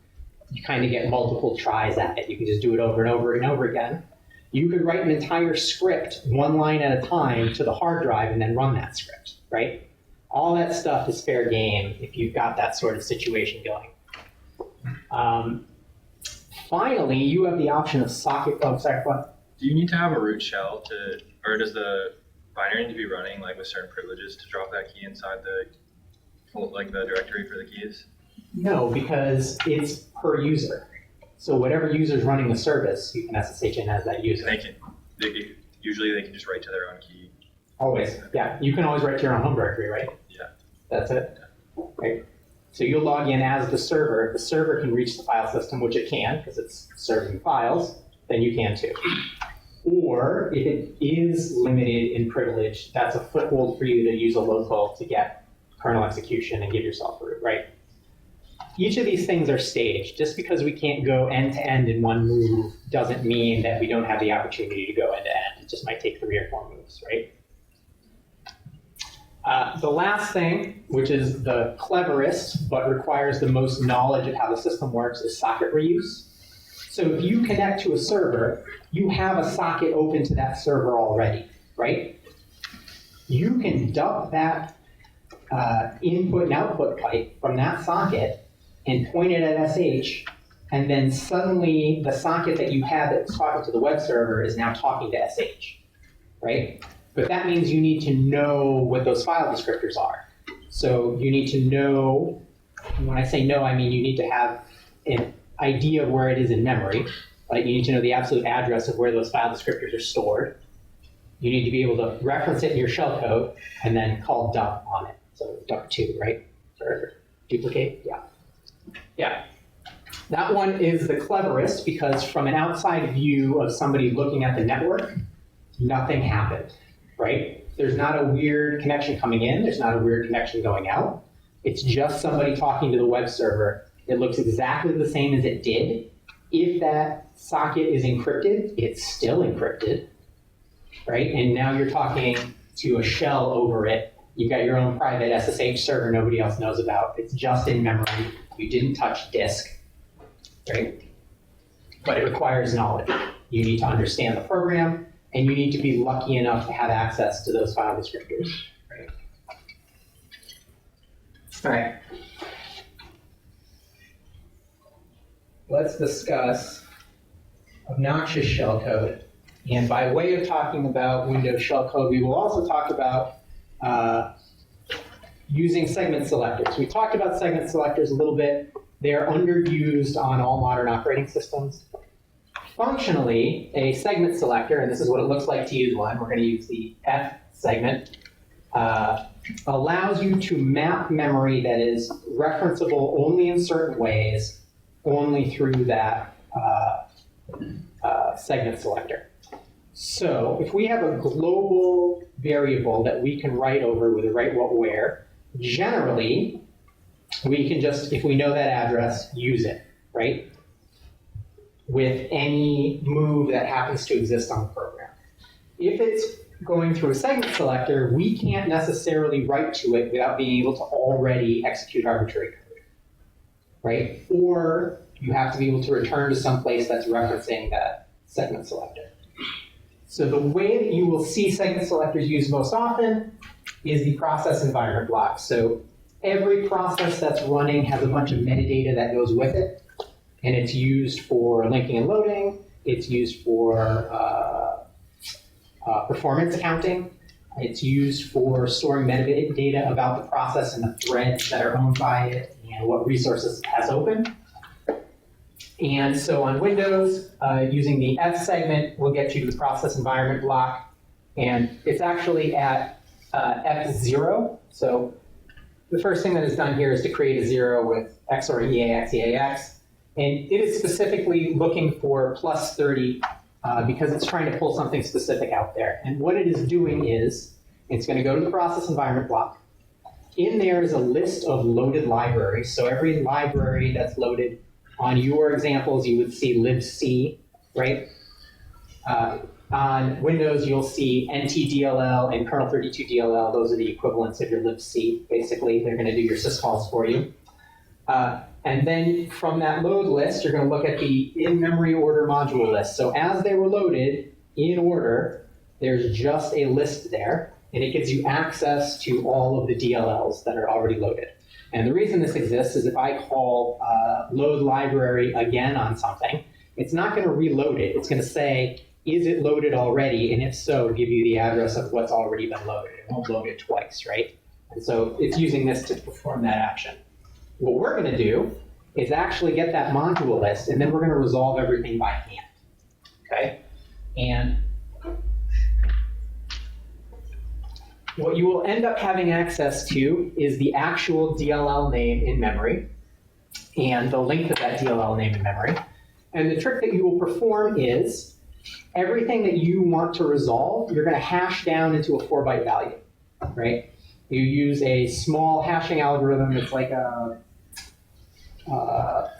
you kind of get multiple tries at it. You can just do it over and over and over again. You could write an entire script, one line at a time, to the hard drive and then run that script, right? All that stuff is fair game if you've got that sort of situation going. Finally, you have the option of socket. Oh, sorry, what? Do you need to have a root shell to, or does the binary need to be running like with certain privileges to drop that key inside the, like the directory for the keys? No, because it's per user. So whatever user's running the service, you can SSH in as that user. Usually they can just write to their own key. Always, yeah. You can always write to your own home directory, right? Yeah. That's it, right? So you'll log in as the server. The server can reach the file system, which it can, because it's serving files, then you can too. Or if it is limited in privilege, that's a foothold for you to use a local to get kernel execution and give yourself a root, right? Each of these things are staged. Just because we can't go end to end in one move doesn't mean that we don't have the opportunity to go end to end. It just might take 3 or 4 moves, right? The last thing, which is the cleverest, but requires the most knowledge of how the system works, is socket reuse. So if you connect to a server, you have a socket open to that server already, right? You can dump that input and output pipe from that socket and point it at SH, and then suddenly the socket that you had that was talking to the web server is now talking to SH, right? But that means you need to know what those file descriptors are. So you need to know, when I say know, I mean you need to have an idea of where it is in memory. Like you need to know the absolute address of where those file descriptors are stored. You need to be able to reference it in your shellcode and then call dump on it. So dump2, right? Or duplicate, yeah. Yeah. That one is the cleverest because from an outside view of somebody looking at the network, nothing happened, right? There's not a weird connection coming in. There's not a weird connection going out. It's just somebody talking to the web server. It looks exactly the same as it did. If that socket is encrypted, it's still encrypted, right? And now you're talking to a shell over it. You've got your own private SSH server nobody else knows about. It's just in memory. You didn't touch disk, right? But it requires knowledge. You need to understand the program, and you need to be lucky enough to have access to those file descriptors, right? All right. Let's discuss obnoxious shellcode. And by way of talking about Windows shellcode, we will also talk about using segment selectors. We talked about segment selectors a little bit. They are underused on all modern operating systems. Functionally, a segment selector, and this is what it looks like to use one, we're going to use the F segment, allows you to map memory that is referenceable only in certain ways, only through that segment selector. So if we have a global variable that we can write over with a write what where, generally, we can just, if we know that address, use it, right? With any move that happens to exist on the program. If it's going through a segment selector, we can't necessarily write to it without being able to already execute arbitrary code, right? Or you have to be able to return to some place that's referencing that segment selector. So the way that you will see segment selectors used most often is the process environment block. So every process that's running has a bunch of metadata that goes with it, and it's used for linking and loading. It's used for performance accounting. It's used for storing metadata about the process and the threads that are owned by it and what resources it has open. And so on Windows, using the F segment will get you to the process environment block. And it's actually at F0. So the first thing that is done here is to create a 0 with XOR EAX, EAX. And it is specifically looking for plus 30 because it's trying to pull something specific out there. And what it is doing is it's going to go to the process environment block. In there is a list of loaded libraries. So every library that's loaded on your examples, you would see libc, right? On Windows, you'll see NTDLL and kernel32DLL. Those are the equivalents of your libc. Basically, they're going to do your syscalls for you. And then from that load list, you're going to look at the in-memory order module list. So as they were loaded in order, there's just a list there, and it gives you access to all of the DLLs that are already loaded. And the reason this exists is if I call load library again on something, it's not going to reload it. It's going to say, is it loaded already? And if so, give you the address of what's already been loaded. It won't load it twice, right? And so it's using this to perform that action. What we're going to do is actually get that module list, and then we're going to resolve everything by hand, okay? And what you will end up having access to is the actual DLL name in memory and the length of that DLL name in memory. And the trick that you will perform is everything that you want to resolve, you're going to hash down into a 4-byte value, right? You use a small hashing algorithm. It's like a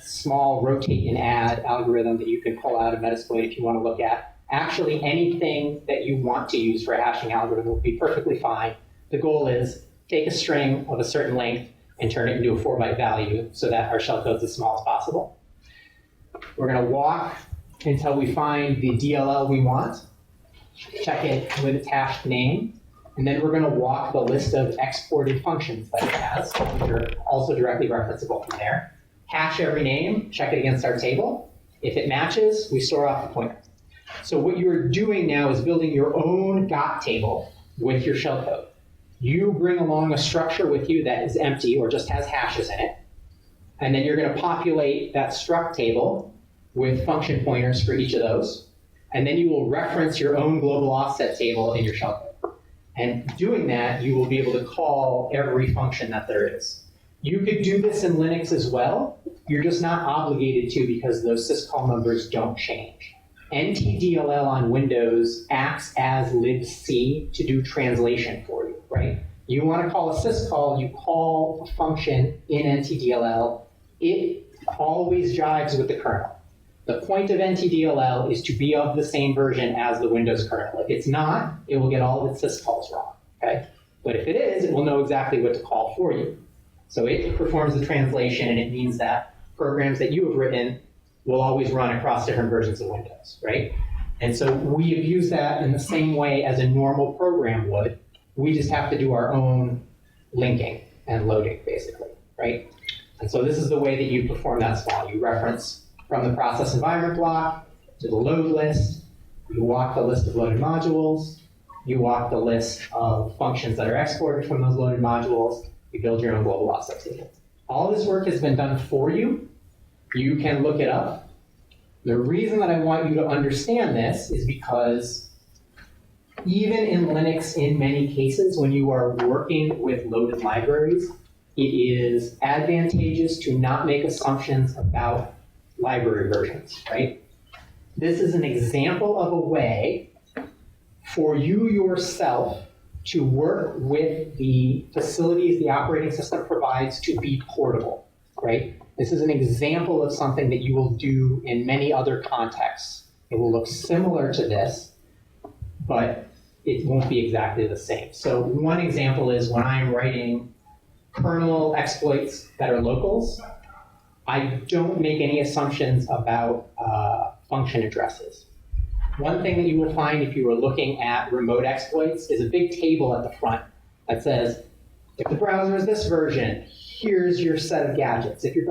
small rotate and add algorithm that you can pull out of Metasploit if you want to look at. Actually, anything that you want to use for a hashing algorithm will be perfectly fine. The goal is take a string of a certain length and turn it into a 4-byte value so that our shellcode is as small as possible. We're going to walk until we find the DLL we want, check it with its hashed name, and then we're going to walk the list of exported functions that it has, which are also directly referenceable from there. Hash every name, check it against our table. If it matches, we store off the pointer. So what you're doing now is building your own GOT table with your shellcode. You bring along a structure with you that is empty or just has hashes in it, and then you're going to populate that struct table with function pointers for each of those. And then you will reference your own global offset table in your shellcode. And doing that, you will be able to call every function that there is. You could do this in Linux as well. You're just not obligated to because those syscall numbers don't change. NTDLL on Windows acts as libc to do translation for you, right? You want to call a syscall, you call a function in NTDLL. It always jives with the kernel. The point of NTDLL is to be of the same version as the Windows kernel. If it's not, it will get all of its syscalls wrong, okay? But if it is, it will know exactly what to call for you. So it performs the translation, and it means that programs that you have written will always run across different versions of Windows, right? And so we have used that in the same way as a normal program would. We just have to do our own linking and loading, basically, right? And so this is the way that you perform that spawn. You reference from the process environment block to the load list. You walk the list of loaded modules. You walk the list of functions that are exported from those loaded modules. You build your own global offset table. All this work has been done for you. You can look it up. The reason that I want you to understand this is because even in Linux, in many cases, when you are working with loaded libraries, it is advantageous to not make assumptions about library versions, right? This is an example of a way for you yourself to work with the facilities the operating system provides to be portable, right? This is an example of something that you will do in many other contexts. It will look similar to this, but it won't be exactly the same. So one example is when I'm writing kernel exploits that are locals, I don't make any assumptions about function addresses. One thing that you will find if you are looking at remote exploits is a big table at the front that says, if the browser is this version, here's your set of gadgets. If your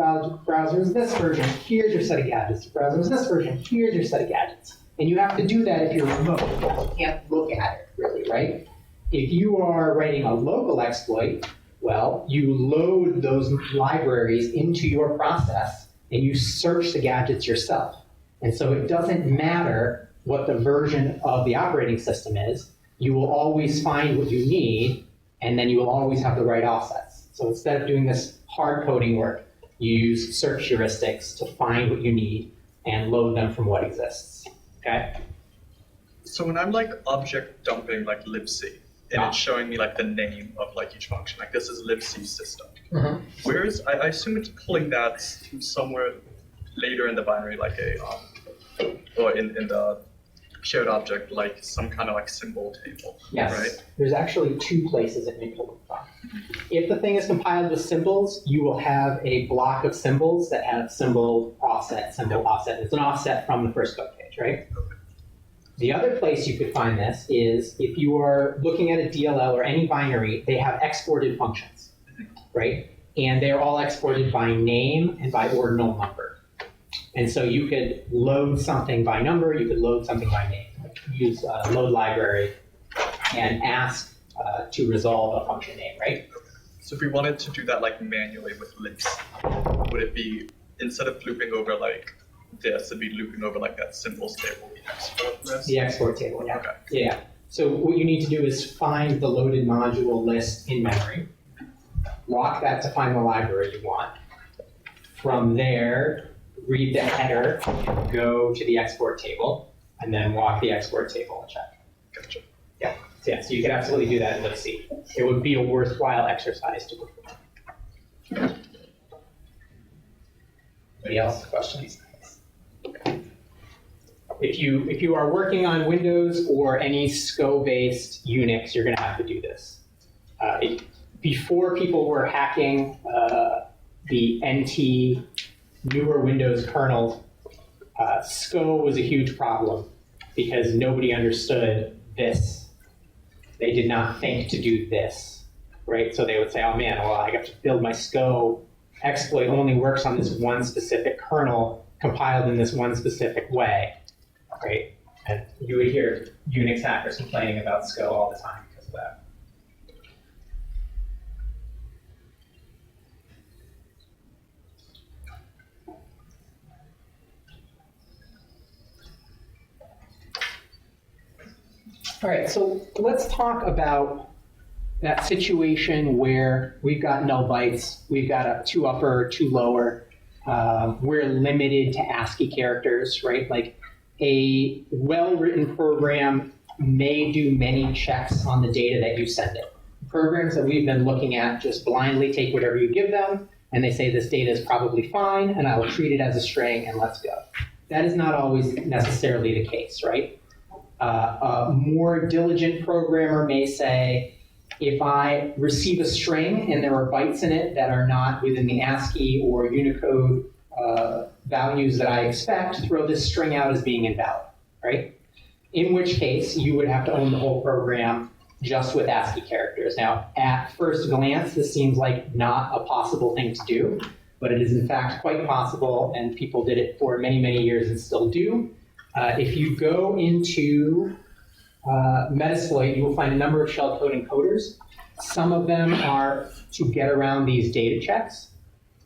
browser is this version, here's your set of gadgets. If your browser is this version, here's your set of gadgets. And you have to do that if you're remote. You can't look at it, really, right? If you are writing a local exploit, well, you load those libraries into your process and you search the gadgets yourself. And so it doesn't matter what the version of the operating system is. You will always find what you need, and then you will always have the right offsets. So instead of doing this hard coding work, you use search heuristics to find what you need and load them from what exists, okay? So when I'm like object dumping like libc, and it's showing me like the name of like each function, like this is libc system. Where is, I assume it's pulling that to somewhere later in the binary, like a, or in the shared object, like some kind of like symbol table, Yes, right? There's actually two places it may pull it from. If the thing is compiled with symbols, you will have a block of symbols that have symbol offset, symbol offset. It's an offset from the first code page, right? The other place you could find this is if you are looking at a DLL or any binary, they have exported functions, right? And they're all exported by name and by ordinal number. And so you could load something by number, you could load something by name. Use load library and ask to resolve a function name, right? So if we wanted to do that like manually with libc, would it be, instead of looping over like this, it'd be looping over like that symbols table, the export list? The export table, yeah. Okay. Yeah. So what you need to do is find the loaded module list in memory, walk that to find the library you want. From there, read the header, go to the export table, and then walk the export table and check. Gotcha. Yeah. So, yeah, so you can absolutely do that in libc. It would be a worthwhile exercise to perform. Anybody else? Questions? If you are working on Windows or any SCO-based Unix, you're going to have to do this. Before people were hacking the NT newer Windows kernel, SCO was a huge problem because nobody understood this. They did not think to do this, right? So they would say, oh man, well, I got to build my SCO exploit only works on this one specific kernel compiled in this one specific way, right? And you would hear Unix hackers complaining about SCO all the time because of that. All right, so let's talk about that situation where we've got null bytes, we've got a 2 upper, 2 lower, we're limited to ASCII characters, right? Like a well-written program may do many checks on the data that you send it. Programs that we've been looking at just blindly take whatever you give them, and they say this data is probably fine, and I will treat it as a string, and let's go. That is not always necessarily the case, right? A more diligent programmer may say, if I receive a string and there are bytes in it that are not within the ASCII or Unicode values that I expect, throw this string out as being invalid, right? In which case, you would have to own the whole program just with ASCII characters. Now, at first glance, this seems like not a possible thing to do, but it is in fact quite possible, and people did it for many, many years and still do. If you go into Metasploit, you will find a number of shellcode encoders. Some of them are to get around these data checks,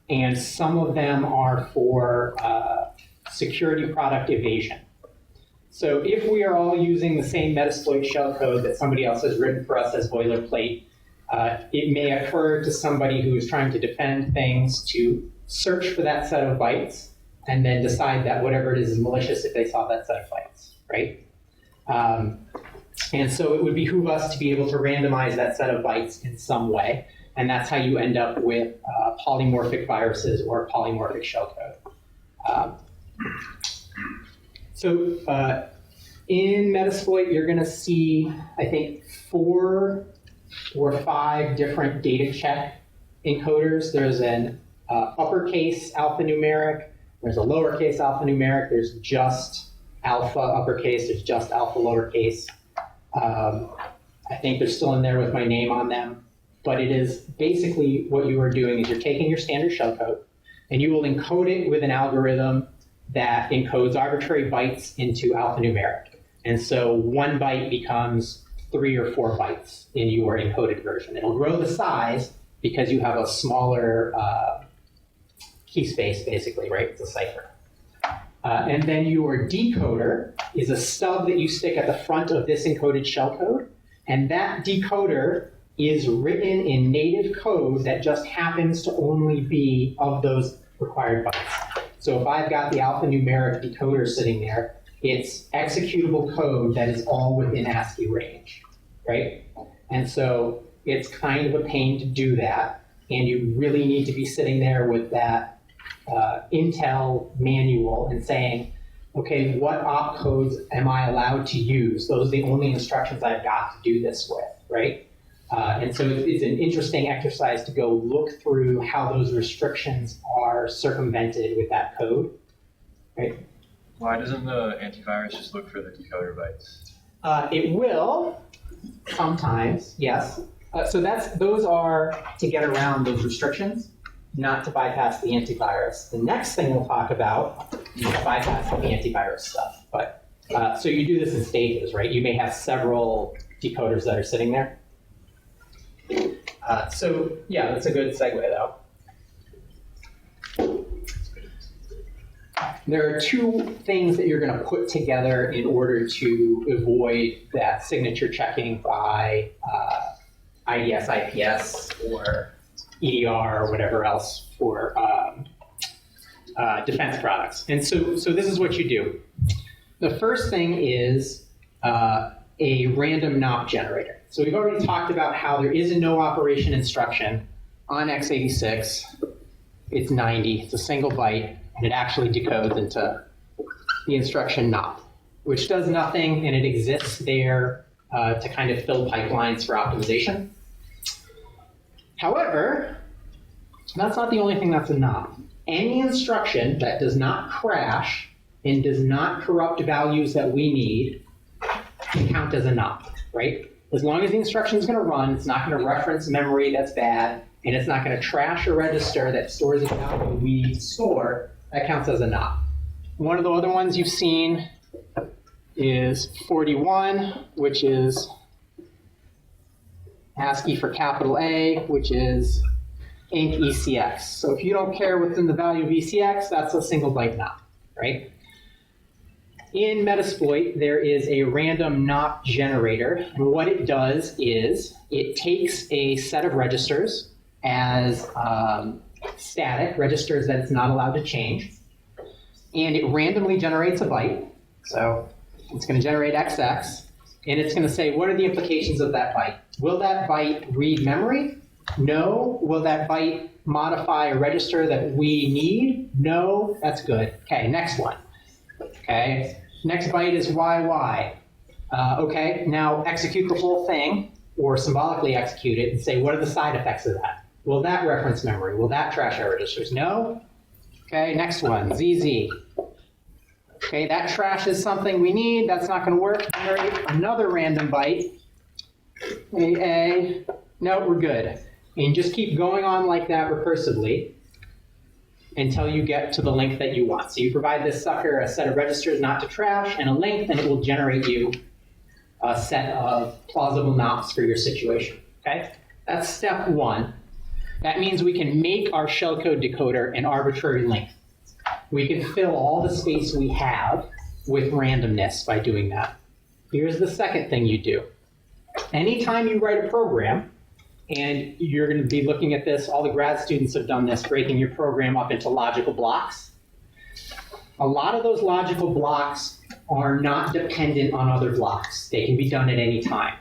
and some of them are for security product evasion. So if we are all using the same Metasploit shellcode that somebody else has written for us as boilerplate, it may occur to somebody who is trying to defend things to search for that set of bytes and then decide that whatever it is malicious if they saw that set of bytes, right? And so it would behoove us to be able to randomize that set of bytes in some way, and that's how you end up with polymorphic viruses or polymorphic shellcode. So in Metasploit, you're going to see, I think, 4 or 5 different data check encoders. There's an uppercase alphanumeric, there's a lowercase alphanumeric, there's just alpha uppercase, there's just alpha lowercase. I think they're still in there with my name on them, but it is basically what you are doing is you're taking your standard shellcode and you will encode it with an algorithm that encodes arbitrary bytes into alphanumeric. And so 1 byte becomes 3 or 4 bytes in your encoded version. It'll grow the size because you have a smaller key space, basically, right? It's a cipher. And then your decoder is a stub that you stick at the front of this encoded shellcode. And that decoder is written in native code that just happens to only be of those required bytes. So if I've got the alphanumeric decoder sitting there, it's executable code that is all within ASCII range, right? And so it's kind of a pain to do that. And you really need to be sitting there with that Intel manual and saying, okay, what opcodes am I allowed to use? Those are the only instructions I've got to do this with, right? And so it's an interesting exercise to go look through how those restrictions are circumvented with that code, right? Why doesn't the antivirus just look for the decoder bytes? It will sometimes, yes. So those are to get around those restrictions, not to bypass the antivirus. The next thing we'll talk about is bypassing the antivirus stuff. But so you do this in stages, right? You may have several decoders that are sitting there. So yeah, that's a good segue though. There are 2 things that you're going to put together in order to avoid that signature checking by IDS, IPS, or EDR, or whatever else for defense products. And so this is what you do. The first thing is a random NOP generator. So we've already talked about how there is a no operation instruction on x86. It's 90, it's a single byte, and it actually decodes into the instruction NOP, which does nothing, and it exists there to kind of fill pipelines for optimization. However, that's not the only thing that's a NOP. Any instruction that does not crash and does not corrupt values that we need can count as a NOP, right? As long as the instruction is going to run, it's not going to reference memory that's bad, and it's not going to trash a register that stores a value we need to store, that counts as a NOP. One of the other ones you've seen is 41, which is ASCII for capital A, which is inc ECX. So if you don't care what's in the value of ECX, that's a single byte NOP, right? in Metasploit, there is a random NOP generator, and what it does is it takes a set of registers as static, registers that it's not allowed to change, and it randomly generates a byte. So it's going to generate XX, and it's going to say, what are the implications of that byte? Will that byte read memory? No. Will that byte modify a register that we need? No. That's good. Okay, next one. Okay, next byte is YY. Okay, now execute the whole thing, or symbolically execute it, and say, what are the side effects of that? Will that reference memory? Will that trash our registers? No. Okay, next one, ZZ. Okay, that trash is something we need. That's not going to work. Generate another random byte. AA. No, we're good. And just keep going on like that recursively until you get to the length that you want. So you provide this sucker a set of registers not to trash and a length, and it will generate you a set of plausible NOPs for your situation. Okay, that's step one. That means we can make our shellcode decoder an arbitrary length. We can fill all the space we have with randomness by doing that. Here's the second thing you do. Anytime you write a program, and you're going to be looking at this, all the grad students have done this, breaking your program up into logical blocks. A lot of those logical blocks are not dependent on other blocks. They can be done at any time.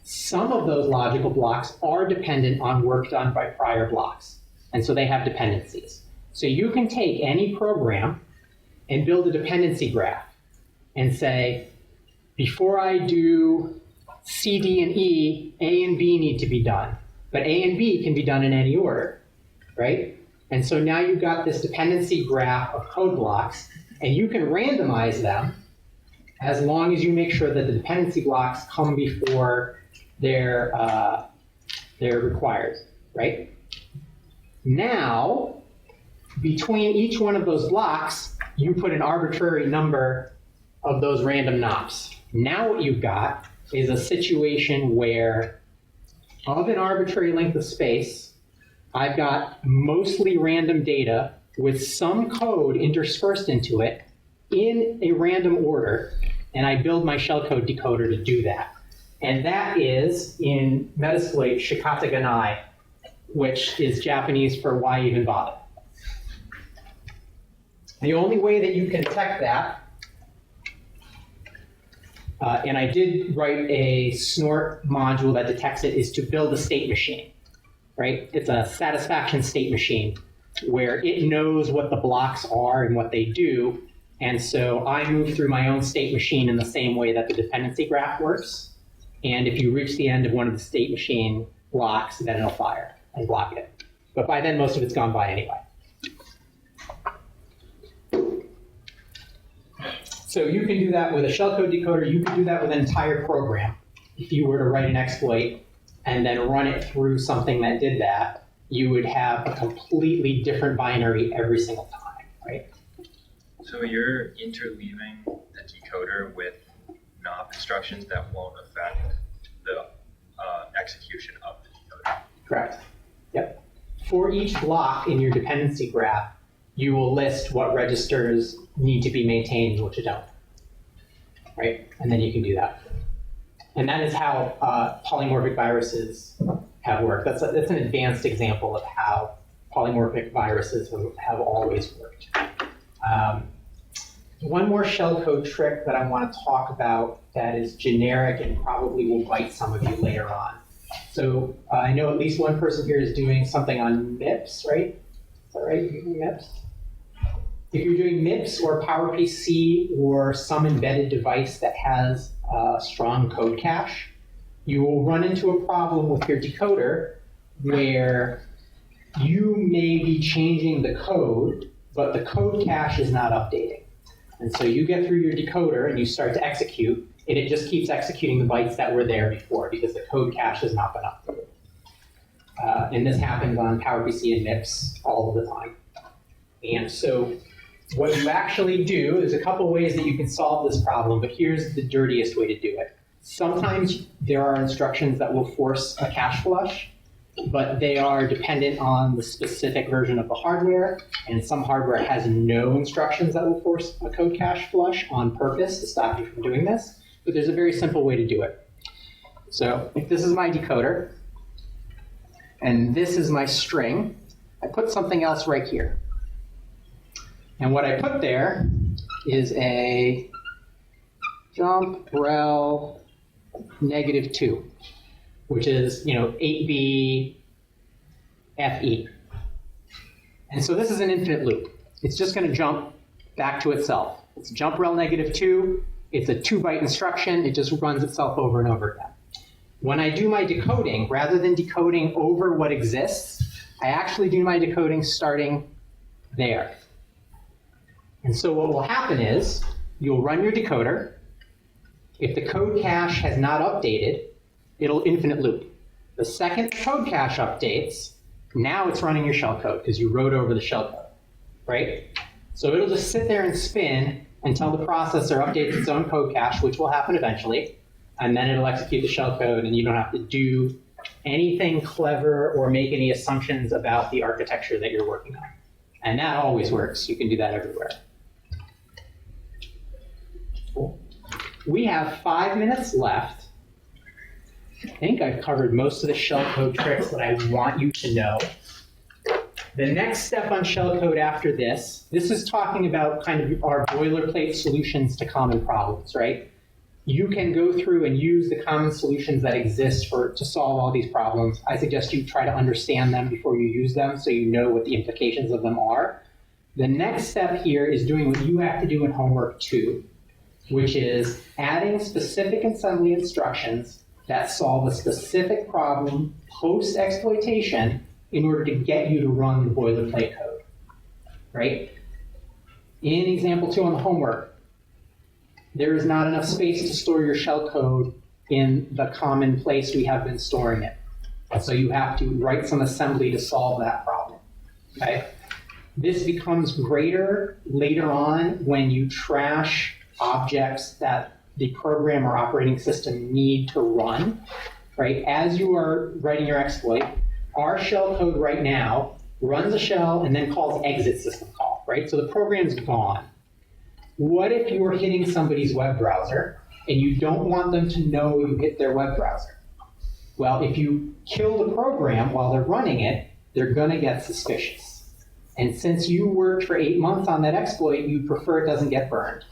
Some of those logical blocks are dependent on work done by prior blocks, and so they have dependencies. So you can take any program and build a dependency graph and say, before I do C, D, and E, A and B need to be done. But A and B can be done in any order, right? And so now you've got this dependency graph of code blocks, and you can randomize them as long as you make sure that the dependency blocks come before they're required, right? Now, between each one of those blocks, you put an arbitrary number of those random NOPs. Now what you've got is a situation where of an arbitrary length of space, I've got mostly random data with some code interspersed into it in a random order, and I build my shellcode decoder to do that. And that is, in Metasploit, shikataganai, which is Japanese for why even bother. The only way that you can detect that, and I did write a snort module that detects it, is to build a state machine, right? It's a satisfaction state machine where it knows what the blocks are and what they do. And so I move through my own state machine in the same way that the dependency graph works. And if you reach the end of one of the state machine blocks, then it'll fire and block it. But by then, most of it's gone by anyway. So you can do that with a shellcode decoder. You can do that with an entire program. If you were to write an exploit and then run it through something that did that, you would have a completely different binary every single time, right? So you're interleaving the decoder with NOP instructions that won't affect the execution of the decoder. Correct. Yep. For each block in your dependency graph, you will list what registers need to be maintained and which don't, right? And then you can do that. And that is how polymorphic viruses have worked. That's an advanced example of how polymorphic viruses have always worked. One more shellcode trick that I want to talk about that is generic and probably will bite some of you later on. So I know at least one person here is doing something on MIPS, right? Is that right? You're doing MIPS? If you're doing MIPS or PowerPC or some embedded device that has strong code cache, you will run into a problem with your decoder where you may be changing the code, but the code cache is not updating. And so you get through your decoder and you start to execute, and it just keeps executing the bytes that were there before because the code cache has not been updated. And this happens on PowerPC and MIPS all of the time. And so what you actually do, there's a couple ways that you can solve this problem, but here's the dirtiest way to do it. Sometimes there are instructions that will force a cache flush, but they are dependent on the specific version of the hardware, and some hardware has no instructions that will force a code cache flush on purpose to stop you from doing this, but there's a very simple way to do it. So if this is my decoder, and this is my string, I put something else right here. And what I put there is a jump rel -2, which is 8B FE. And so this is an infinite loop. It's just going to jump back to itself. It's jump rel -2. It's a 2-byte instruction. It just runs itself over and over again. When I do my decoding, rather than decoding over what exists, I actually do my decoding starting there. And so what will happen is you'll run your decoder. If the code cache has not updated, it'll infinite loop. The second the code cache updates, now it's running your shellcode because you wrote over the shellcode, right? So it'll just sit there and spin until the processor updates its own code cache, which will happen eventually, and then it'll execute the shellcode, and you don't have to do anything clever or make any assumptions about the architecture that you're working on. And that always works. You can do that everywhere. Cool. We have 5 minutes left. I think I've covered most of the shellcode tricks that I want you to know. The next step on shellcode after this is talking about kind of our boilerplate solutions to common problems, right? You can go through and use the common solutions that exist to solve all these problems. I suggest you try to understand them before you use them so you know what the implications of them are. The next step here is doing what you have to do in homework 2, which is adding specific assembly instructions that solve a specific problem post-exploitation in order to get you to run the boilerplate code, right? In example 2 on the homework, there is not enough space to store your shellcode in the common place we have been storing it. So you have to write some assembly to solve that problem, okay? This becomes greater later on when you trash objects that the program or operating system need to run, right? As you are writing your exploit, our shellcode right now runs a shell and then calls exit system call, right? So the program's gone. What if you were hitting somebody's web browser and you don't want them to know you hit their web browser? Well, if you kill the program while they're running it, they're gonna get suspicious. And since you worked for 8 months on that exploit, you prefer it doesn't get burned,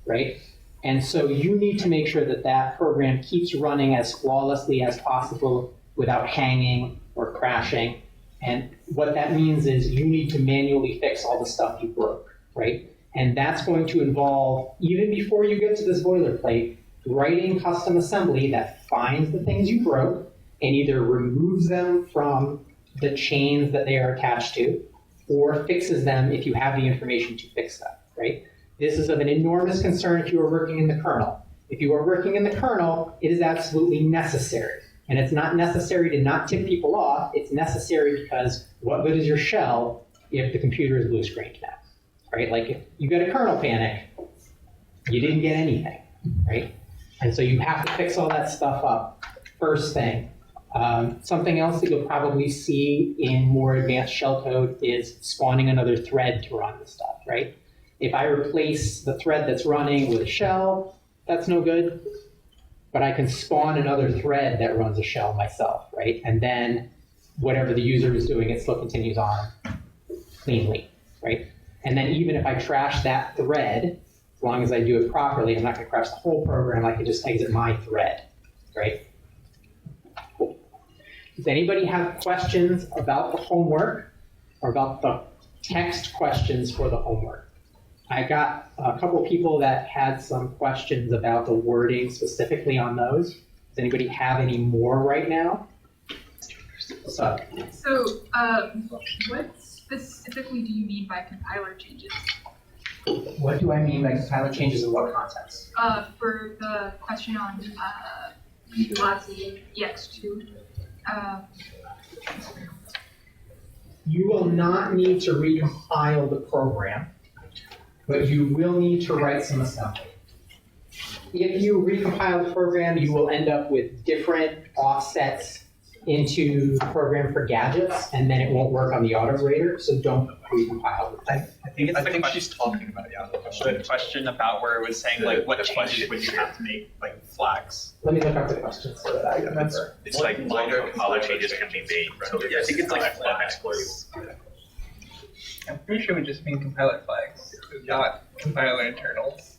right? And so you need to make sure that that program keeps running as flawlessly as possible without hanging or crashing. And what that means is you need to manually fix all the stuff you broke, right? And that's going to involve, even before you get to this boilerplate, writing custom assembly that finds the things you broke and either removes them from the chains that they are attached to or fixes them if you have the information to fix them, right? This is of an enormous concern if you are working in the kernel. If you are working in the kernel, it is absolutely necessary. And it's not necessary to not tip people off. It's necessary because what good is your shell if the computer is blue screened now, right? Like if you get a kernel panic, you didn't get anything, right? And so you have to fix all that stuff up first thing. Something else that you'll probably see in more advanced shellcode is spawning another thread to run the stuff, right? If I replace the thread that's running with a shell, that's no good. But I can spawn another thread that runs a shell myself, right? And then whatever the user is doing, it still continues on cleanly, right? And then even if I trash that thread, as long as I do it properly, I'm not going to crash the whole program. I can just exit my thread, right? Cool. Does anybody have questions about the homework or about the text questions for the homework? I got a couple of people that had some questions about the wording specifically on those. Does anybody have any more right now? So what specifically do you mean by compiler changes? What do I mean by compiler changes in what context? For the question on Lazy EX2. You will not need to recompile the program, but you will need to write some assembly. If you recompile the program, you will end up with different offsets into the program for gadgets, and then it won't work on the auto grader, so don't recompile the thing. I think it's I the think question, she's talking about, yeah. the question about where it was saying like what The changes question. would you have to make, like flags. Let me look up the question so that I remember. It's like minor compiler changes can be made. So Yeah, I think it's like flags for you. I'm pretty sure we just mean compiler flags, not compiler internals.